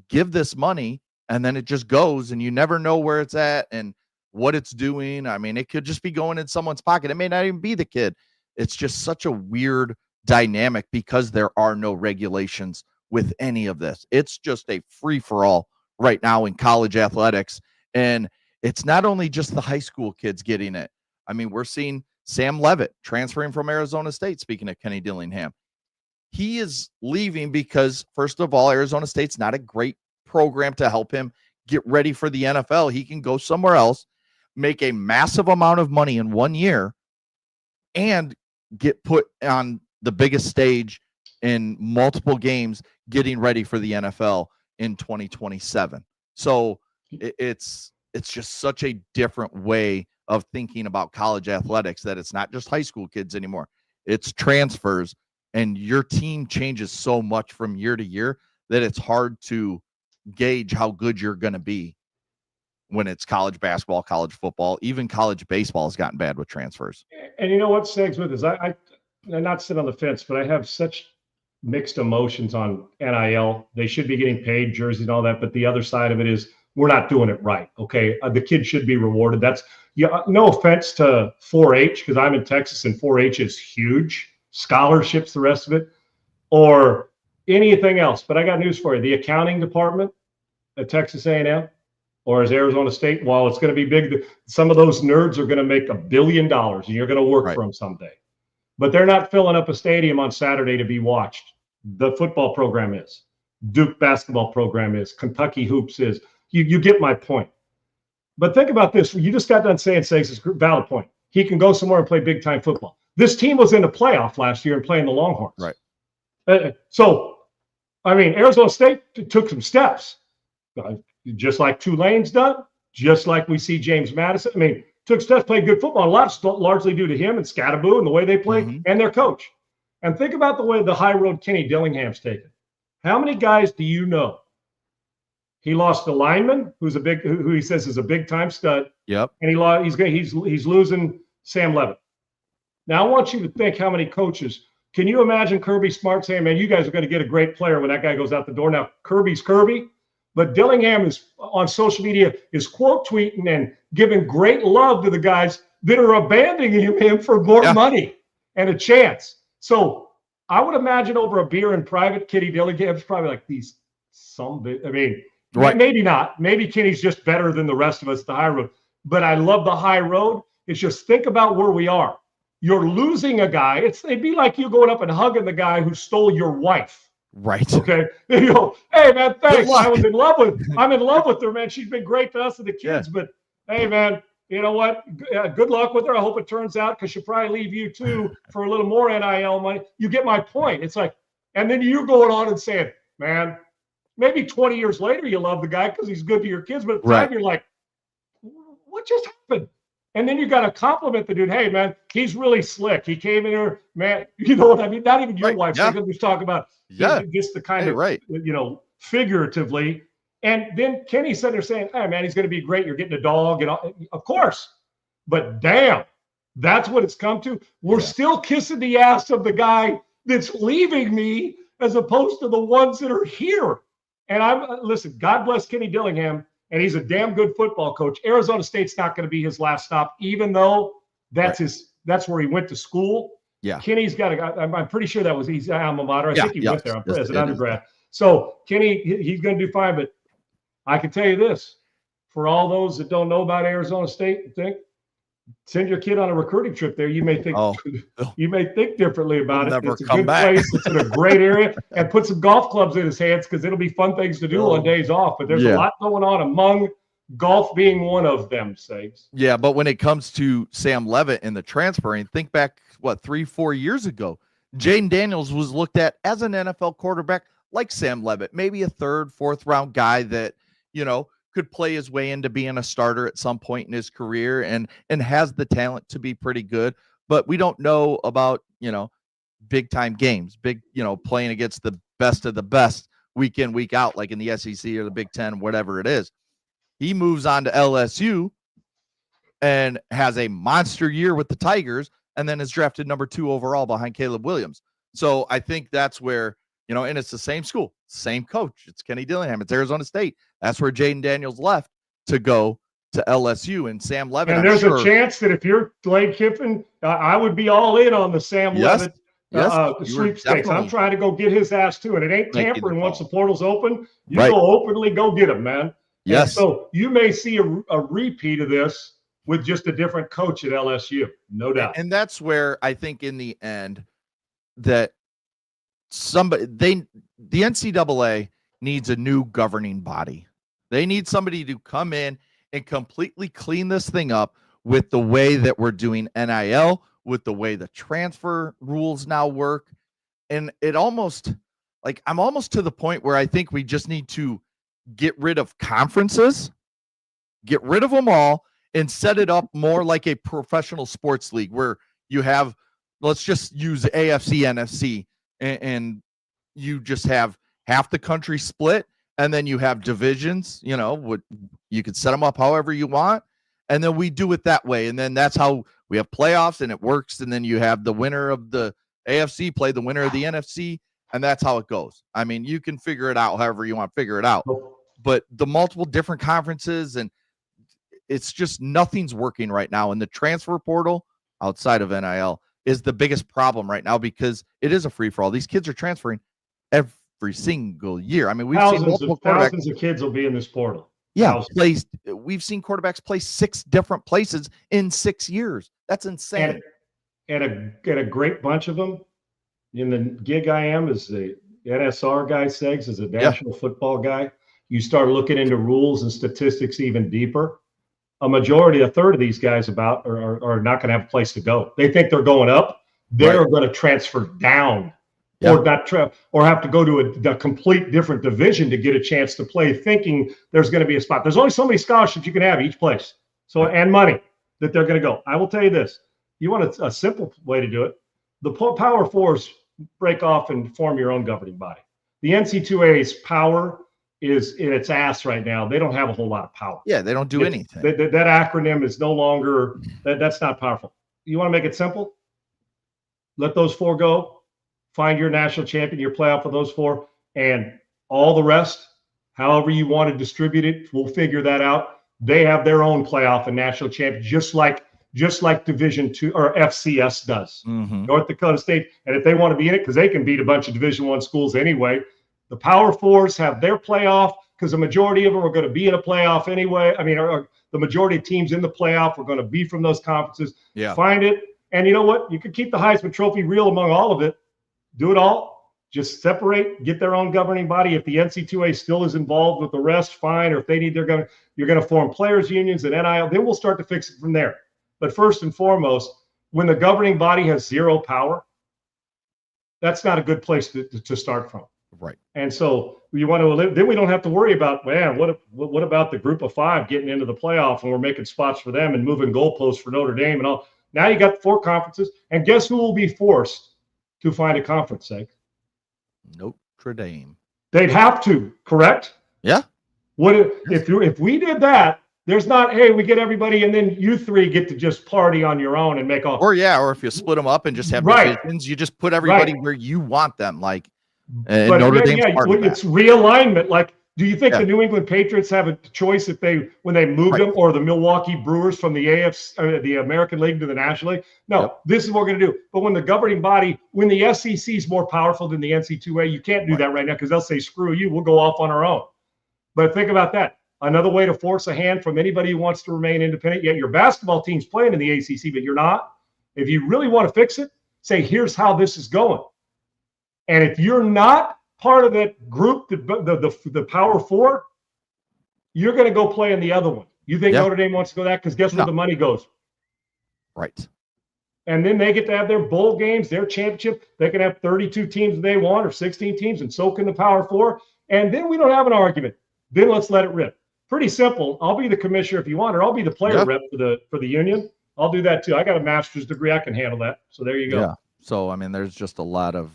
[SPEAKER 4] give this money and then it just goes and you never know where it's at and what it's doing. I mean, it could just be going in someone's pocket. It may not even be the kid. It's just such a weird dynamic because there are no regulations with any of this. It's just a free-for-all right now in college athletics. And it's not only just the high school kids getting it. I mean, we're seeing Sam Leavitt transferring from Arizona State, speaking of Kenny Dillingham. He is leaving because, first of all, Arizona State's not a great program to help him get ready for the NFL. He can go somewhere else, make a massive amount of money in 1 year, and get put on the biggest stage in multiple games getting ready for the NFL in 2027. So it's just such a different way of thinking about college athletics, that it's not just high school kids anymore. It's transfers, and your team changes so much from year to year that it's hard to gauge how good you're going to be when it's college basketball, college football, even college baseball has gotten bad with transfers.
[SPEAKER 1] And you know what, Segs, with this, I'm not sitting on the fence, but I have such mixed emotions on NIL. They should be getting paid, jerseys and all that, but the other side of it is we're not doing it right. Okay, the kid should be rewarded. That's no offense to 4-H, because I'm in Texas and 4-H is huge. Scholarships, the rest of it, or anything else. But I got news for you: the accounting department at Texas A&M or as Arizona State, while it's going to be big, some of those nerds are going to make $1 billion, and you're going to work for them someday. But they're not filling up a stadium on Saturday to be watched. The football program is. Duke basketball program is. Kentucky hoops is. You get my point. But think about this. You just got done saying, it's a valid point. He can go somewhere and play big-time football. This team was in the playoff last year and playing the Longhorns.
[SPEAKER 4] Right.
[SPEAKER 1] So, I mean, Arizona State took some steps. Just like Tulane's done, just like we see James Madison. I mean, took steps, played good football. A lot largely due to him and Scattaboo and the way they play and their coach. And think about the way the high road Kenny Dillingham's taken. How many guys do you know? He lost a lineman who he says is a big time stud.
[SPEAKER 4] Yep.
[SPEAKER 1] And he's losing Sam Leavitt. Now I want you to think how many coaches. Can you imagine Kirby Smart saying, "Man, you guys are going to get a great player when that guy goes out the door"? Now Kirby's Kirby, but Dillingham is on social media is quote tweeting and giving great love to the guys that are abandoning him for more money and a chance. So I would imagine over a beer in private, Kenny Dillingham's probably like these maybe not. Maybe Kenny's just better than the rest of us, the high road. But I love the high road. It's just think about where we are. You're losing a guy. It'd be like you going up and hugging the guy who stole your wife.
[SPEAKER 4] Right.
[SPEAKER 1] Okay. You go, hey man, thanks. I'm in love with her, man. She's been great to us and the kids. But hey man, you know what? Good luck with her. I hope it turns out, because she'll probably leave you too for a little more NIL money. You get my point. It's like, and then you're going on and saying, man, maybe 20 years later you love the guy because he's good to your kids, but at the time you're like, what just happened? And then you got to compliment the dude. Hey, man, he's really slick. He came in here, man. You know what I mean? Not even your wife. Yeah. Because we talk about just the kind of, figuratively. And then Kenny said they're saying, hey, man, he's going to be great. You're getting a dog. And of course. But damn, that's what it's come to. We're still kissing the ass of the guy that's leaving me as opposed to the ones that are here. And listen, God bless Kenny Dillingham. And he's a damn good football coach. Arizona State's not going to be his last stop, even though that's where he went to school.
[SPEAKER 4] Yeah.
[SPEAKER 1] Kenny's got I'm pretty sure that was his alma mater. I think he went there as an undergrad. So Kenny, he's going to do fine. But I can tell you this, for all those that don't know about Arizona State, send your kid on a recruiting trip there. You may think differently about it. It's a good place. It's in a great area, and put some golf clubs in his hands, because it'll be fun things to do on days off. But there's a lot going on, among golf being one of them. Sakes.
[SPEAKER 4] Yeah, but when it comes to Sam Leavitt and the transferring, think back 3-4 years ago, Jaden Daniels was looked at as an NFL quarterback like Sam Leavitt, maybe a 3rd, 4th round guy that could play his way into being a starter at some point in his career and has the talent to be pretty good. But we don't know about, big time games, playing against the best of the best week in, week out, like in the SEC or the Big Ten, whatever it is. He moves on to LSU and has a monster year with the Tigers, and then is drafted number 2 overall behind Caleb Williams. So I think that's where, and it's the same school, same coach. It's Kenny Dillingham. It's Arizona State. That's where Jaden Daniels left to go to LSU, and Sam Leavitt.
[SPEAKER 1] And there's a chance that if you're Lane Kiffin, I would be all in on the Sam Leavitt
[SPEAKER 4] Yes,
[SPEAKER 1] the
[SPEAKER 4] you were
[SPEAKER 1] sweepstakes. I'm
[SPEAKER 4] definitely
[SPEAKER 1] trying to go get his ass too, and it ain't
[SPEAKER 4] making the
[SPEAKER 1] tampering once the
[SPEAKER 4] call.
[SPEAKER 1] portal's open. You
[SPEAKER 4] Right.
[SPEAKER 1] go openly, go get him, man. And
[SPEAKER 4] Yes.
[SPEAKER 1] so you may see a repeat of this with just a different coach at LSU, no doubt.
[SPEAKER 4] And that's where I think in the end that the NCAA needs a new governing body. They need somebody to come in and completely clean this thing up with the way that we're doing NIL, with the way the transfer rules now work. And it almost like I'm almost to the point where I think we just need to get rid of conferences, get rid of them all, and set it up more like a professional sports league where you have, let's just use AFC, NFC, and you just have half the country split, and then you have divisions, you could set them up however you want, and then we do it that way. And then that's how we have playoffs, and it works. And then you have the winner of the AFC play the winner of the NFC, and that's how it goes. I mean, you can figure it out however you want to figure it out. But the multiple different conferences, and it's just nothing's working right now. And the transfer portal outside of NIL is the biggest problem right now because it is a free-for-all. These kids are transferring every single year. I mean, we've seen multiple
[SPEAKER 1] thousands of kids will be in this portal.
[SPEAKER 4] Yeah, we've seen quarterbacks play 6 different places in 6 years. That's insane.
[SPEAKER 1] And a great bunch of them. In the gig I am as the NSR guy, Segs, as a national football guy, you start looking into rules and statistics even deeper. A third of these guys are not going to have a place to go. They think they're going up. They're going to transfer down. Or have to go to a complete different division to get a chance to play, thinking there's going to be a spot. There's only so many scholarships you can have each place, and money that they're going to go. I will tell you this: you want a simple way to do it. The Power Fours break off and form your own governing body. The NC2A's power is in its ass right now. They don't have a whole lot of power.
[SPEAKER 4] Yeah, they don't do anything.
[SPEAKER 1] That acronym is no longer that's not powerful. You want to make it simple? Let those 4 go. Find your national champion, your playoff of those 4, and all the rest, however you want to distribute it, we'll figure that out. They have their own playoff and national champion, just like Division II or FCS does.
[SPEAKER 4] Mm-hmm.
[SPEAKER 1] North Dakota State, and if they want to be in it, because they can beat a bunch of Division I schools anyway. The Power Fours have their playoff because the majority of them are going to be in a playoff anyway. I mean, the majority of teams in the playoff are going to be from those conferences.
[SPEAKER 4] Yeah.
[SPEAKER 1] Find it, and you know what? You could keep the Heisman Trophy real among all of it. Do it all. Just separate, get their own governing body. If the NC2A still is involved with the rest, fine. Or if they need, you're going to form players unions and NIL. Then we'll start to fix it from there. But first and foremost, when the governing body has 0 power, that's not a good place to start from.
[SPEAKER 4] Right.
[SPEAKER 1] And so you want to then we don't have to worry about, man, what about the group of 5 getting into the playoff and we're making spots for them and moving goalposts for Notre Dame and all. Now you got 4 conferences, and guess who will be forced to find a conference sake?
[SPEAKER 4] Notre Dame.
[SPEAKER 1] They'd have to, correct?
[SPEAKER 4] Yeah.
[SPEAKER 1] What if we did that? There's not, hey, we get everybody, and then you 3 get to just party on your own and make all.
[SPEAKER 4] Or if you split them up and just have divisions, you just put everybody where you want them. Like,
[SPEAKER 1] but
[SPEAKER 4] Notre Dame's part of that.
[SPEAKER 1] It's realignment. Like, do you think the New England Patriots have a choice when they move them, or the Milwaukee Brewers from the AFC, the American League to the National League? No, This is what we're going to do. But when the governing body, when the SEC is more powerful than the NC2A, you can't do that right now because they'll say, screw you, we'll go off on our own. But think about that. Another way to force a hand from anybody who wants to remain independent, yet your basketball team's playing in the ACC, but you're not. If you really want to fix it, say, here's how this is going. And if you're not part of that group, the Power 4, you're going to go play in the other one. You think Notre Dame wants to go that? Because guess where the money goes?
[SPEAKER 4] Right.
[SPEAKER 1] And then they get to have their bowl games, their championship. They can have 32 teams if they want, or 16 teams, and so can the Power 4. And then we don't have an argument. Then let's let it rip. Pretty simple. I'll be the commissioner if you want, or I'll be the player rep for the union. I'll do that too. I got a master's degree. I can handle that. So there you go.
[SPEAKER 4] Yeah. So I mean, there's just a lot of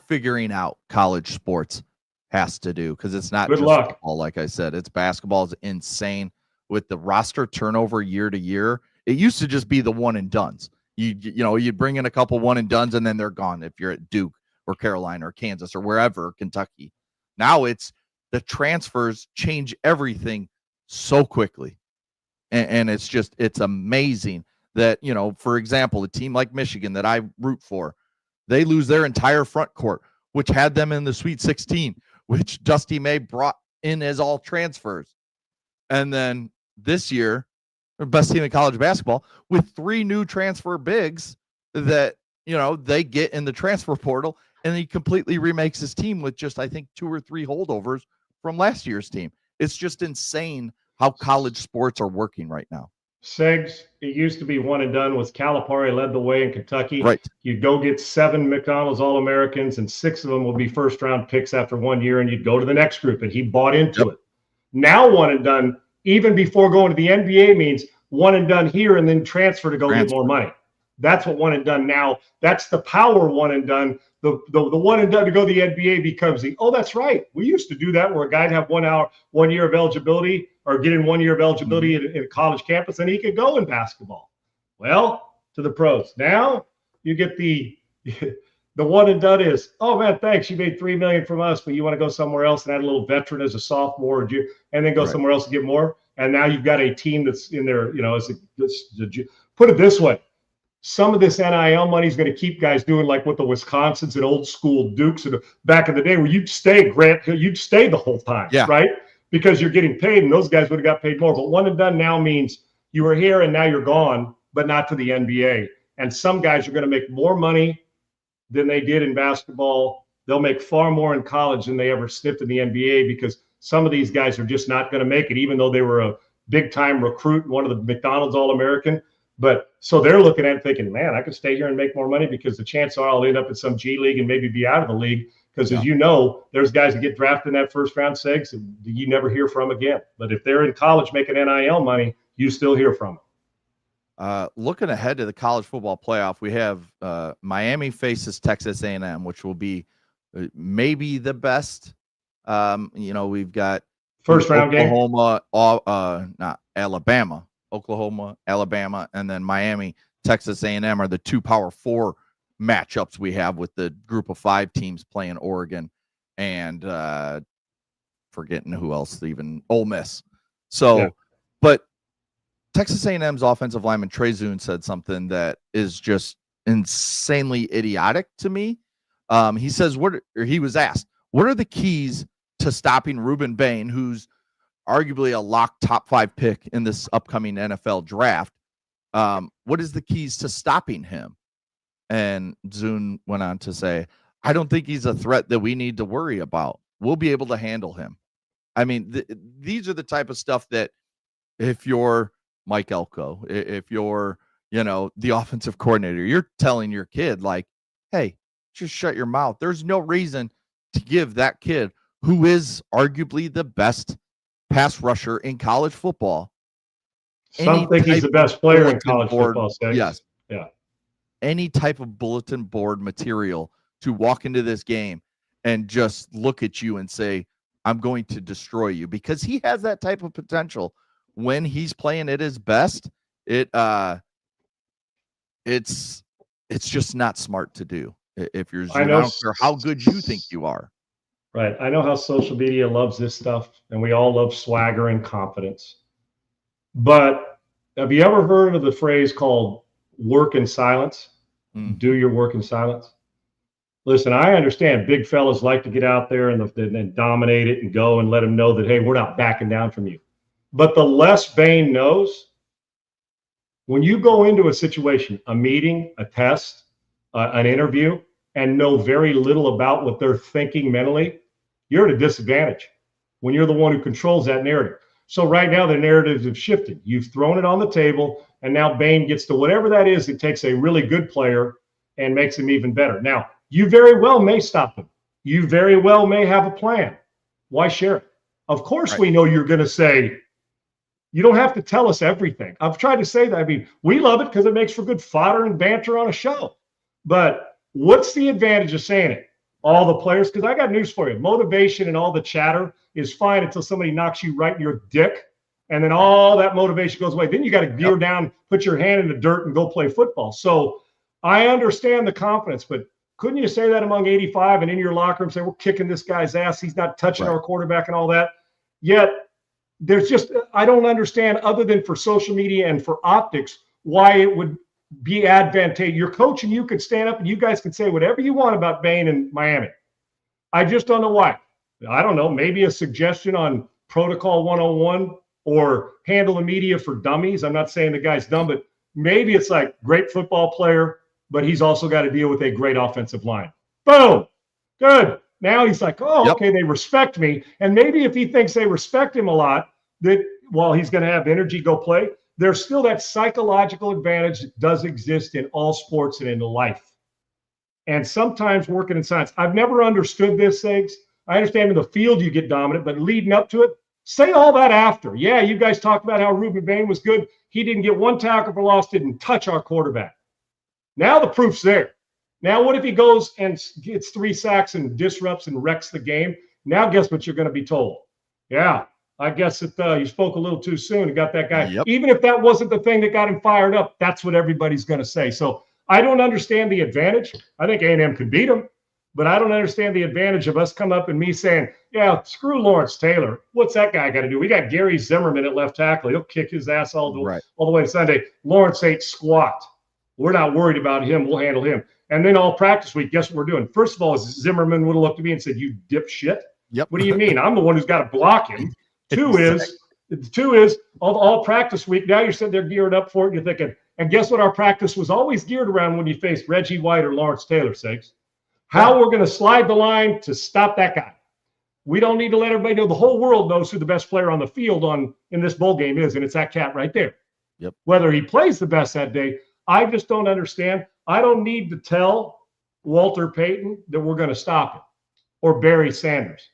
[SPEAKER 4] figuring out college sports has to do, because it's not just football. Like I said, it's basketball is insane with the roster turnover year to year. It used to just be the one and dones. You'd bring in a couple one and dones and then they're gone. If you're at Duke or Carolina or Kansas or wherever, Kentucky, now it's the transfers change everything so quickly, and it's amazing that, for example, a team like Michigan that I root for, they lose their entire front court, which had them in the Sweet 16, which Dusty May brought in as all transfers. And then this year, the best team in college basketball with 3 new transfer bigs that, they get in the transfer portal, and he completely remakes his team with just, I think, 2 or 3 holdovers from last year's team. It's just insane how college sports are working right now.
[SPEAKER 1] Segs, it used to be one and done. Was Calipari led the way in Kentucky.
[SPEAKER 4] Right.
[SPEAKER 1] You'd go get 7 McDonald's All-Americans, and 6 of them will be first-round picks after 1 year, and you'd go to the next group, and he bought into it. Now one and done, even before going to the NBA, means one and done here and then transfer to go get more money. That's what one and done now. That's the power one and done. The one and done to go to the NBA becomes that's right. We used to do that where a guy'd have 1 year of eligibility or get in 1 year of eligibility in a college campus, and he could go in basketball. Well, to the pros. Now you get the one and done is, oh man, thanks. You made $3 million from us, but you want to go somewhere else and add a little veteran as a sophomore and then go somewhere else and get more. And now you've got a team that's in there, put it this way. Some of this NIL money is going to keep guys doing like what the Wisconsins and old school Dukes back in the day where you'd stay the whole time, right? Because you're getting paid, and those guys would have got paid more. But one and done now means you were here and now you're gone, but not to the NBA. And some guys are going to make more money than they did in basketball. They'll make far more in college than they ever sniffed in the NBA because some of these guys are just not going to make it, even though they were a big-time recruit, one of the McDonald's All-American. But so they're looking at it thinking, man, I could stay here and make more money because the chance are I'll end up in some G League and maybe be out of the league. Because as you know, there's guys that get drafted in that first round, Segs, and you never hear from again. But if they're in college making NIL money, you still hear from them.
[SPEAKER 4] Looking ahead to the college football playoff, we have Miami faces Texas A&M, which will be maybe the best. We've got
[SPEAKER 1] first round game.
[SPEAKER 4] Oklahoma, Alabama, and then Miami, Texas A&M are the 2 Power 4 matchups we have with the group of 5 teams playing Oregon and forgetting who else, even Ole Miss. So, but Texas A&M's offensive lineman Trey Zune said something that is just insanely idiotic to me. He says, he was asked, what are the keys to stopping Ruben Bain, who's arguably a lock top 5 pick in this upcoming NFL draft? What is the keys to stopping him? And Zune went on to say, I don't think he's a threat that we need to worry about. We'll be able to handle him. I mean, these are the type of stuff that if you're Mike Elko, if you're, the offensive coordinator, you're telling your kid like, hey, just shut your mouth. There's no reason to give that kid, who is arguably the best pass rusher in college football.
[SPEAKER 1] Some think he's the best player in college football.
[SPEAKER 4] Yes. Yeah. Any type of bulletin board material to walk into this game and just look at you and say, I'm going to destroy you, because he has that type of potential when he's playing at his best. It's just not smart to do. If you're Zoom, I don't care how good you think you are.
[SPEAKER 1] Right. I know how social media loves this stuff, and we all love swagger and confidence. But have you ever heard of the phrase called work in silence? Do your work in silence. Listen, I understand big fellas like to get out there and dominate it and go and let them know that, hey, we're not backing down from you. But the less Bain knows, when you go into a situation, a meeting, a test, an interview, and know very little about what they're thinking mentally, you're at a disadvantage when you're the one who controls that narrative. So right now, the narratives have shifted. You've thrown it on the table, and now Bain gets to whatever that is. It takes a really good player and makes him even better. Now, you very well may stop him. You very well may have a plan. Why share it? Of course, we know you're going to say, you don't have to tell us everything. I've tried to say that. I mean, we love it because it makes for good fodder and banter on a show. But what's the advantage of saying it? All the players, because I got news for you. Motivation and all the chatter is fine until somebody knocks you right in your dick, and then all that motivation goes away. Then you got to gear down, put your hand in the dirt, and go play football. So I understand the confidence, but couldn't you say that among 85 and in your locker room, say, we're kicking this guy's ass, he's not touching our quarterback and all that? Yet there's just, I don't understand, other than for social media and for optics, why it would be advantageous. Your coach and you could stand up and you guys could say whatever you want about Bain and Miami. I just don't know why. I don't know. Maybe a suggestion on Protocol 101 or handle the media for dummies. I'm not saying the guy's dumb, but maybe it's like great football player, but he's also got to deal with a great offensive line. Boom. Good. Now he's like, oh, okay, they respect me. And maybe if he thinks they respect him a lot, that while he's going to have energy go play, there's still that psychological advantage that does exist in all sports and in life. And sometimes working in science, I've never understood this, Segs. I understand in the field you get dominant, but leading up to it, say all that after. Yeah, you guys talked about how Ruben Bain was good. He didn't get one tackle for loss, didn't touch our quarterback. Now the proof's there. Now what if he goes and gets 3 sacks and disrupts and wrecks the game? Now guess what you're going to be told? Yeah, I guess that you spoke a little too soon and got that guy.
[SPEAKER 4] Yep.
[SPEAKER 1] Even if that wasn't the thing that got him fired up, that's what everybody's going to say. So I don't understand the advantage. I think A&M can beat him, but I don't understand the advantage of us come up and me saying, yeah, screw Lawrence Taylor. What's that guy got to do? We got Gary Zimmerman at left tackle. He'll kick his ass all the way to Sunday. Lawrence ain't squat. We're not worried about him. We'll handle him. And then all practice week, guess what we're doing? First of all, Zimmerman would have looked at me and said, you dipshit.
[SPEAKER 4] Yep.
[SPEAKER 1] What do you mean? I'm the one who's got to block him. Two is all practice week. Now you're sitting there geared up for it. You're thinking, and guess what? Our practice was always geared around when you faced Reggie White or Lawrence Taylor, sakes. How we're going to slide the line to stop that guy. We don't need to let everybody know. The whole world knows who the best player on the field in this bowl game is, and it's that cat right there.
[SPEAKER 4] Yep.
[SPEAKER 1] Whether he plays the best that day, I just don't understand. I don't need to tell Walter Payton that we're going to stop him or Barry Sanders.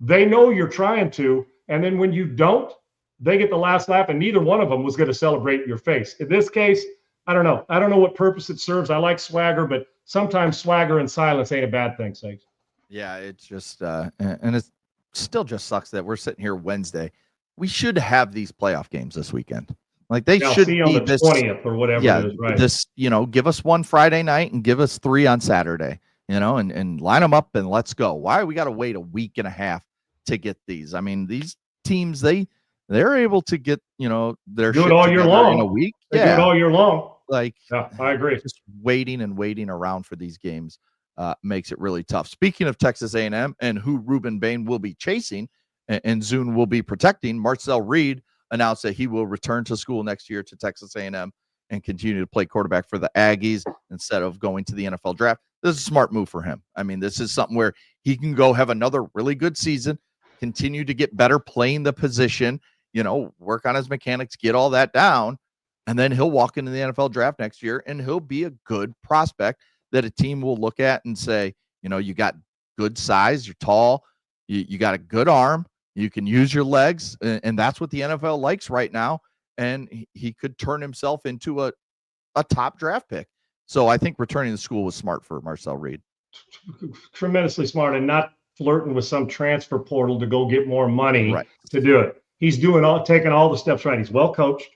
[SPEAKER 1] They know you're trying to, and then when you don't, they get the last laugh, and neither one of them was going to celebrate your face. In this case, I don't know. I don't know what purpose it serves. I like swagger, but sometimes swagger and silence ain't a bad thing, Sakes.
[SPEAKER 4] Yeah, it's just and it still just sucks that we're sitting here Wednesday. We should have these playoff games this weekend. Like they should
[SPEAKER 1] be on the 20th or whatever it is, right?
[SPEAKER 4] This, give us one Friday night and give us 3 on Saturday, and line them up and let's go. Why we got to wait a week and a half to get these? I mean, these teams, they're able to get, their
[SPEAKER 1] do it all year long
[SPEAKER 4] in a week.
[SPEAKER 1] They do it all year long.
[SPEAKER 4] Like,
[SPEAKER 1] yeah, I agree.
[SPEAKER 4] Just waiting around for these games makes it really tough. Speaking of Texas A&M and who Ruben Bain will be chasing and Zune will be protecting, Marcel Reed announced that he will return to school next year to Texas A&M and continue to play quarterback for the Aggies instead of going to the NFL draft. This is a smart move for him. I mean, this is something where he can go have another really good season, continue to get better playing the position, work on his mechanics, get all that down, and then he'll walk into the NFL draft next year and he'll be a good prospect that a team will look at and say, you got good size, you're tall, you got a good arm, you can use your legs, and that's what the NFL likes right now. And he could turn himself into a top draft pick. So I think returning to school was smart for Marcel Reed.
[SPEAKER 1] Tremendously smart, and not flirting with some transfer portal to go get more money to do it. He's taking all the steps right. He's well coached.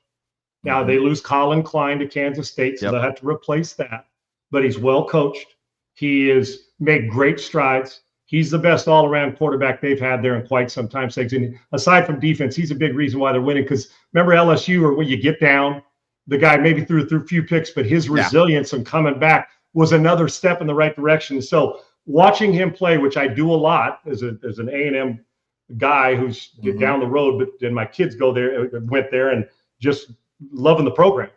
[SPEAKER 1] Now they lose Colin Klein to Kansas State, so they'll have to replace that. But he's well coached. He has made great strides. He's the best all-around quarterback they've had there in quite some time. And aside from defense, he's a big reason why they're winning. Because remember LSU, or when you get down, the guy maybe threw a few picks, but his resilience and coming back was another step in the right direction. So watching him play, which I do a lot as an A&M guy who's down the road, but then my kids went there and just loving the program.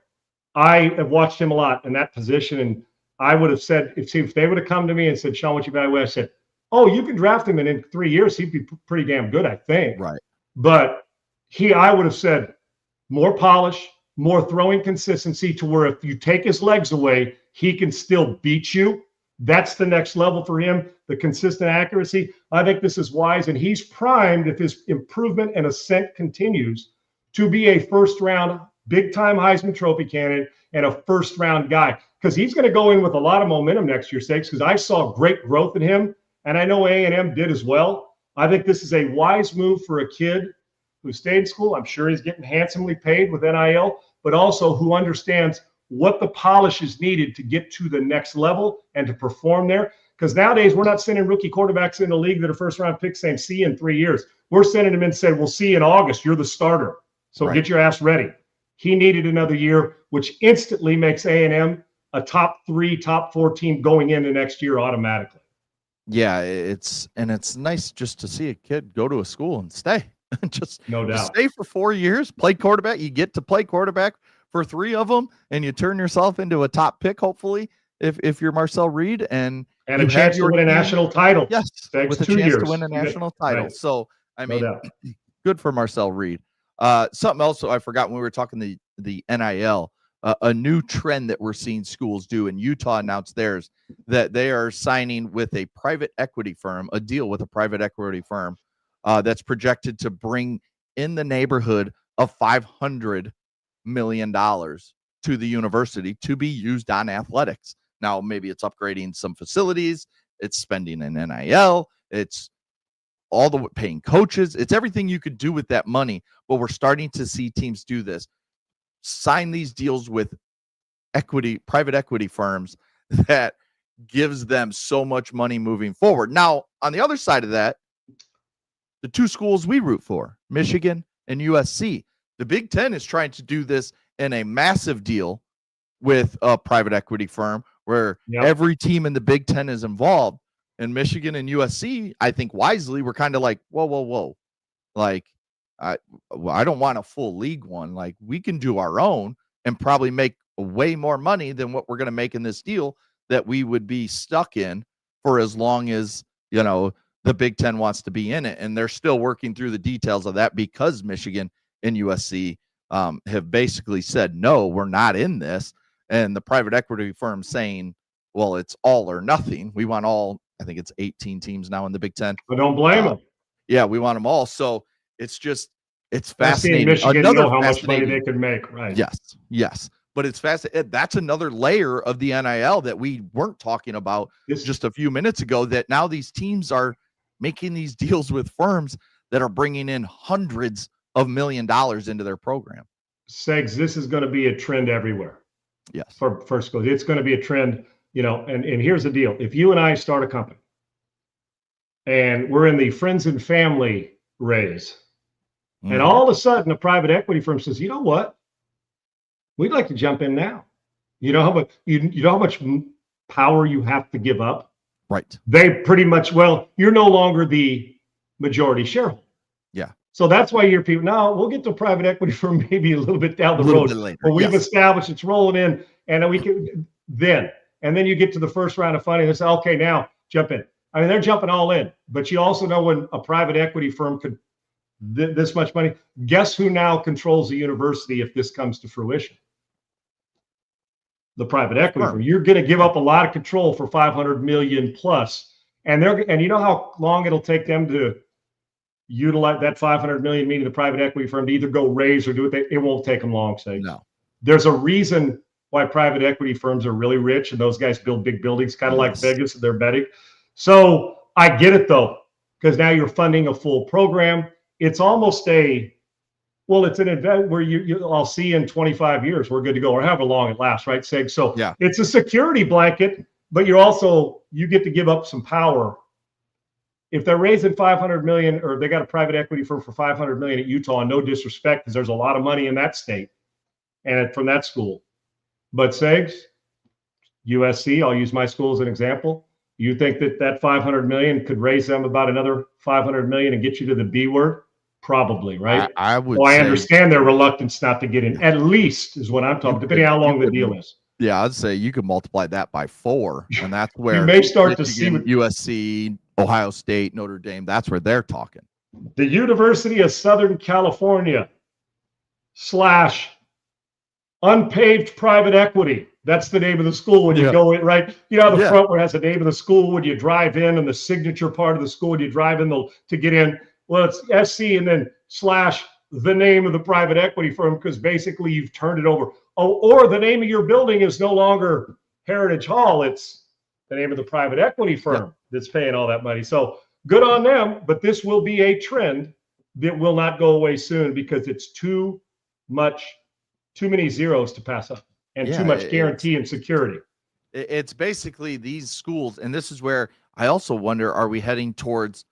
[SPEAKER 1] I have watched him a lot in that position, and I would have said, if they would have come to me and said, Sean, what you evaluate? I said, oh, you can draft him, and in 3 years, he'd be pretty damn good, I think.
[SPEAKER 4] Right.
[SPEAKER 1] But I would have said more polish, more throwing consistency to where if you take his legs away, he can still beat you. That's the next level for him, the consistent accuracy. I think this is wise, and he's primed, if his improvement and ascent continues, to be a first-round, big-time Heisman Trophy candidate and a first-round guy, because he's going to go in with a lot of momentum next year, Sakes, because I saw great growth in him, and I know A&M did as well. I think this is a wise move for a kid who stayed in school. I'm sure he's getting handsomely paid with NIL, but also who understands what the polish is needed to get to the next level and to perform there. Because nowadays, we're not sending rookie quarterbacks in the league that are first-round picks saying, see you in 3 years. We're sending them in and saying, we'll see you in August. You're the starter. So get your ass ready. He needed another year, which instantly makes A&M a top 3, top 4 team going into next year automatically.
[SPEAKER 4] Yeah, it's nice just to see a kid go to a school and stay. just
[SPEAKER 1] No doubt.
[SPEAKER 4] Just stay for 4 years, play quarterback. You get to play quarterback for 3 of them, and you turn yourself into a top pick, hopefully, if you're Marcel Reed, and
[SPEAKER 1] a chance to win a national title.
[SPEAKER 4] Yes,
[SPEAKER 1] Thanks,
[SPEAKER 4] with a
[SPEAKER 1] 2
[SPEAKER 4] chance
[SPEAKER 1] years
[SPEAKER 4] to win a national title.
[SPEAKER 1] Right.
[SPEAKER 4] So, I
[SPEAKER 1] No
[SPEAKER 4] mean,
[SPEAKER 1] doubt.
[SPEAKER 4] good for Marcel Reed. Something else I forgot when we were talking the NIL, a new trend that we're seeing schools do, and Utah announced theirs, that they are signing with a private equity firm, a deal with a private equity firm that's projected to bring in the neighborhood of $500 million to the university to be used on athletics. Now, maybe it's upgrading some facilities, it's spending in NIL, it's all the paying coaches, it's everything you could do with that money. But we're starting to see teams do this, sign these deals with private equity firms that gives them so much money moving forward. Now, on the other side of that, the 2 schools we root for, Michigan and USC, the Big Ten is trying to do this in a massive deal with a private equity firm where every team in the Big Ten is involved. And Michigan and USC, I think wisely, were kind of like, whoa. Like, I don't want a full league one. Like, we can do our own and probably make way more money than what we're going to make in this deal that we would be stuck in for as long as, the Big Ten wants to be in it. And they're still working through the details of that because Michigan and USC have basically said, no, we're not in this. And the private equity firm saying, well, it's all or nothing. We want all, I think it's 18 teams now in the Big Ten.
[SPEAKER 1] I don't blame them.
[SPEAKER 4] Yeah, we want them all. So it's fascinating.
[SPEAKER 1] Michigan, how much money they could make, right?
[SPEAKER 4] Yes. But it's fascinating. That's another layer of the NIL that we weren't talking about just a few minutes ago, that now these teams are making these deals with firms that are bringing in hundreds of $1 million into their program.
[SPEAKER 1] Segs, this is going to be a trend everywhere.
[SPEAKER 4] Yes.
[SPEAKER 1] For schools, it's going to be a trend, and here's the deal. If you and I start a company and we're in the friends and family raise, and all of a sudden a private equity firm says, you know what? We'd like to jump in now. You know how much power you have to give up?
[SPEAKER 4] Right.
[SPEAKER 1] They pretty much, you're no longer the majority shareholder.
[SPEAKER 4] Yeah.
[SPEAKER 1] So that's why you're people, now we'll get to private equity firm maybe a little bit down the road. But we've established it's rolling in, and then we can and then you get to the first round of funding and say, okay, now jump in. I mean, they're jumping all in, but you also know when a private equity firm could this much money, guess who now controls the university if this comes to fruition? The private equity firm. You're going to give up a lot of control for $500 million plus, and you know how long it'll take them to utilize that $500 million, meaning the private equity firm, to either go raise or do it. It won't take them long.
[SPEAKER 4] No.
[SPEAKER 1] There's a reason why private equity firms are really rich, and those guys build big buildings, kind of like Vegas, and they're betting. So I get it though, because now you're funding a full program. It's almost it's an event where I'll see in 25 years, we're good to go, or however long it lasts, right, Seg? So it's a security blanket, but you get to give up some power. If they're raising $500 million, or they got a private equity firm for $500 million at Utah, and no disrespect, because there's a lot of money in that state and from that school. But Segs, USC, I'll use my school as an example. You think that $500 million could raise them about another $500 million and get you to the B word? Probably, right?
[SPEAKER 4] I would.
[SPEAKER 1] Well, I understand their reluctance not to get in. At least is what I'm talking. Depending on how long the deal is.
[SPEAKER 4] Yeah, I'd say you could multiply that by 4, and that's where
[SPEAKER 1] you may start to see
[SPEAKER 4] USC, Ohio State, Notre Dame. That's where they're talking.
[SPEAKER 1] The University of Southern California / unpaved private equity. That's the name of the school when you go in, right? You know, the front where it has the name of the school when you drive in, and the signature part of the school when you drive in to get in. Well, it's SC and then / the name of the private equity firm, because basically you've turned it over. Oh, or the name of your building is no longer Heritage Hall. It's the name of the private equity firm that's paying all that money. So good on them, but this will be a trend that will not go away soon, because it's too many zeros to pass up, and too much guarantee and security.
[SPEAKER 4] It's basically these schools, and this is where I also wonder, are we heading towards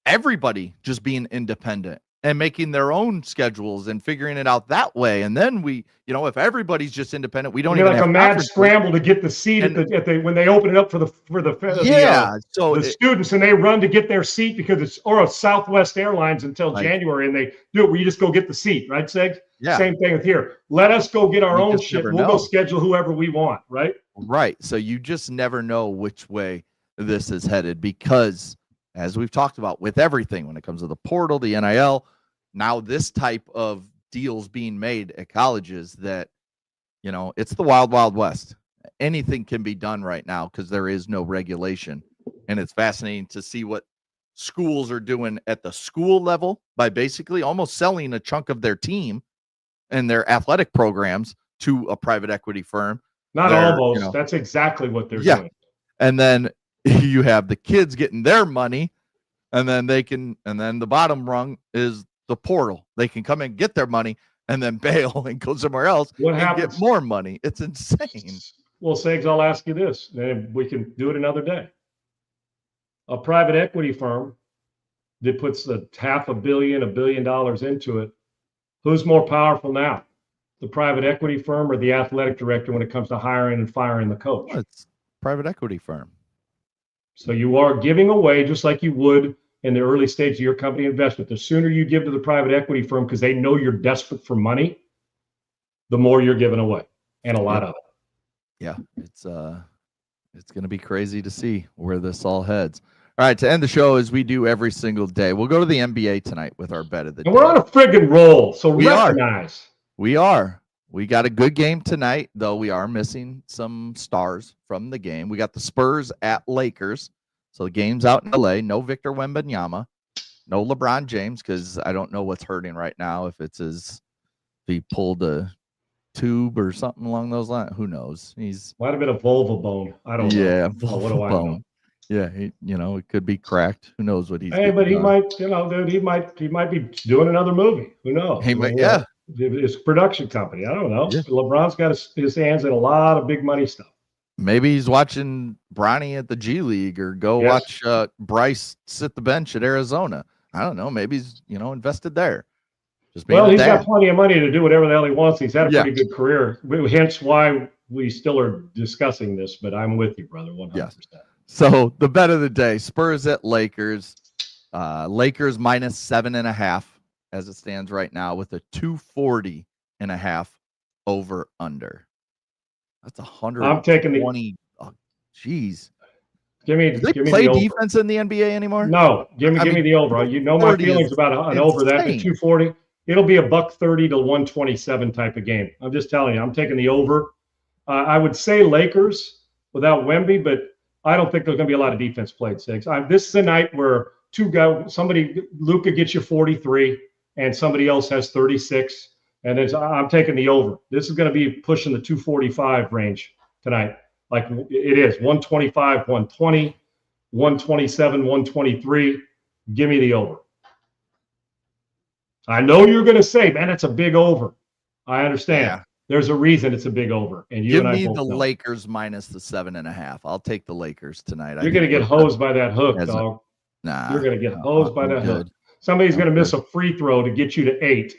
[SPEAKER 4] everybody just being independent? and making their own schedules and figuring it out that way. And then we, if everybody's just independent, we don't even
[SPEAKER 1] like
[SPEAKER 4] have
[SPEAKER 1] a mad
[SPEAKER 4] conferences.
[SPEAKER 1] scramble to get the seat when they open it up for the students, and they run to get their seat because it's or Southwest Airlines until January, and they do it where you just go get the seat, right, Segs?
[SPEAKER 4] Yeah.
[SPEAKER 1] Same thing with here. Let us go get our own shit. We'll go
[SPEAKER 4] know.
[SPEAKER 1] schedule whoever we want, right?
[SPEAKER 4] Right. So you just never know which way this is headed because, as we've talked about with everything when it comes to the portal, the NIL, now this type of deals being made at colleges that, it's the wild, wild west. Anything can be done right now because there is no regulation. And it's fascinating to see what schools are doing at the school level by basically almost selling a chunk of their team and their athletic programs to a private equity firm.
[SPEAKER 1] Not almost. That's exactly what they're doing.
[SPEAKER 4] And then you have the kids getting their money, and then the bottom rung is the portal. They can come and get their money and then bail and go somewhere else and get more money. It's insane.
[SPEAKER 1] Well, Segs, I'll ask you this, and we can do it another day. A private equity firm that puts $500 million, $1 billion into it, who's more powerful now? The private equity firm or the athletic director when it comes to hiring and firing the coach?
[SPEAKER 4] Well, it's private equity firm.
[SPEAKER 1] So you are giving away just like you would in the early stage of your company investment. The sooner you give to the private equity firm because they know you're desperate for money, the more you're giving away, and a lot of it.
[SPEAKER 4] Yeah, it's going to be crazy to see where this all heads. All right, to end the show as we do every single day, we'll go to the NBA tonight with our bet of the day.
[SPEAKER 1] And we're on a friggin' roll, so recognize.
[SPEAKER 4] We are. We got a good game tonight, though we are missing some stars from the game. We got the Spurs at Lakers. So the game's out in LA. No Victor Wembanyama. No LeBron James, because I don't know what's hurting right now. If he pulled a tube or something along those lines. Who knows?
[SPEAKER 1] Might have been a vulva bone. I don't know.
[SPEAKER 4] Yeah,
[SPEAKER 1] what do I know?
[SPEAKER 4] Yeah, it could be cracked. Who knows what he's
[SPEAKER 1] doing? Hey, but he might, dude, he might be doing another movie. Who knows?
[SPEAKER 4] He might, yeah.
[SPEAKER 1] His production company. I don't know.
[SPEAKER 4] Yeah.
[SPEAKER 1] LeBron's got his hands in a lot of big money stuff.
[SPEAKER 4] Maybe he's watching Bronny at the G League or watch Bryce sit the bench at Arizona. I don't know. Maybe he's, invested there. He's
[SPEAKER 1] got plenty of money to do whatever the hell he wants. He's had a pretty good career. Hence why we still are discussing this, but I'm with you, brother, 100%.
[SPEAKER 4] Yes. So the bet of the day, Spurs at Lakers. Lakers minus 7.5 as it stands right now with a 240.5 over under. That's 120.
[SPEAKER 1] I'm taking the.
[SPEAKER 4] Oh, geez.
[SPEAKER 1] Give me
[SPEAKER 4] play defense in the NBA anymore?
[SPEAKER 1] No. Give me the over. You know my feelings about an over that to 240. It'll be a $130 to 127 type of game. I'm just telling you. I'm taking the over. I would say Lakers without Wemby, but I don't think there's going to be a lot of defense played. This is a night where Luka gets you 43 and somebody else has 36. And I'm taking the over. This is going to be pushing the 245 range tonight. Like it is 125, 120, 127, 123. Give me the over. I know you're going to say, man, that's a big over. I understand. Yeah. There's a reason it's a big over. And
[SPEAKER 4] give me the Lakers minus the 7.5. I'll take the Lakers tonight.
[SPEAKER 1] You're going to get hosed by that hook, dog. You're going to get hosed by that hook. Somebody's going to miss a free throw to get you to 8.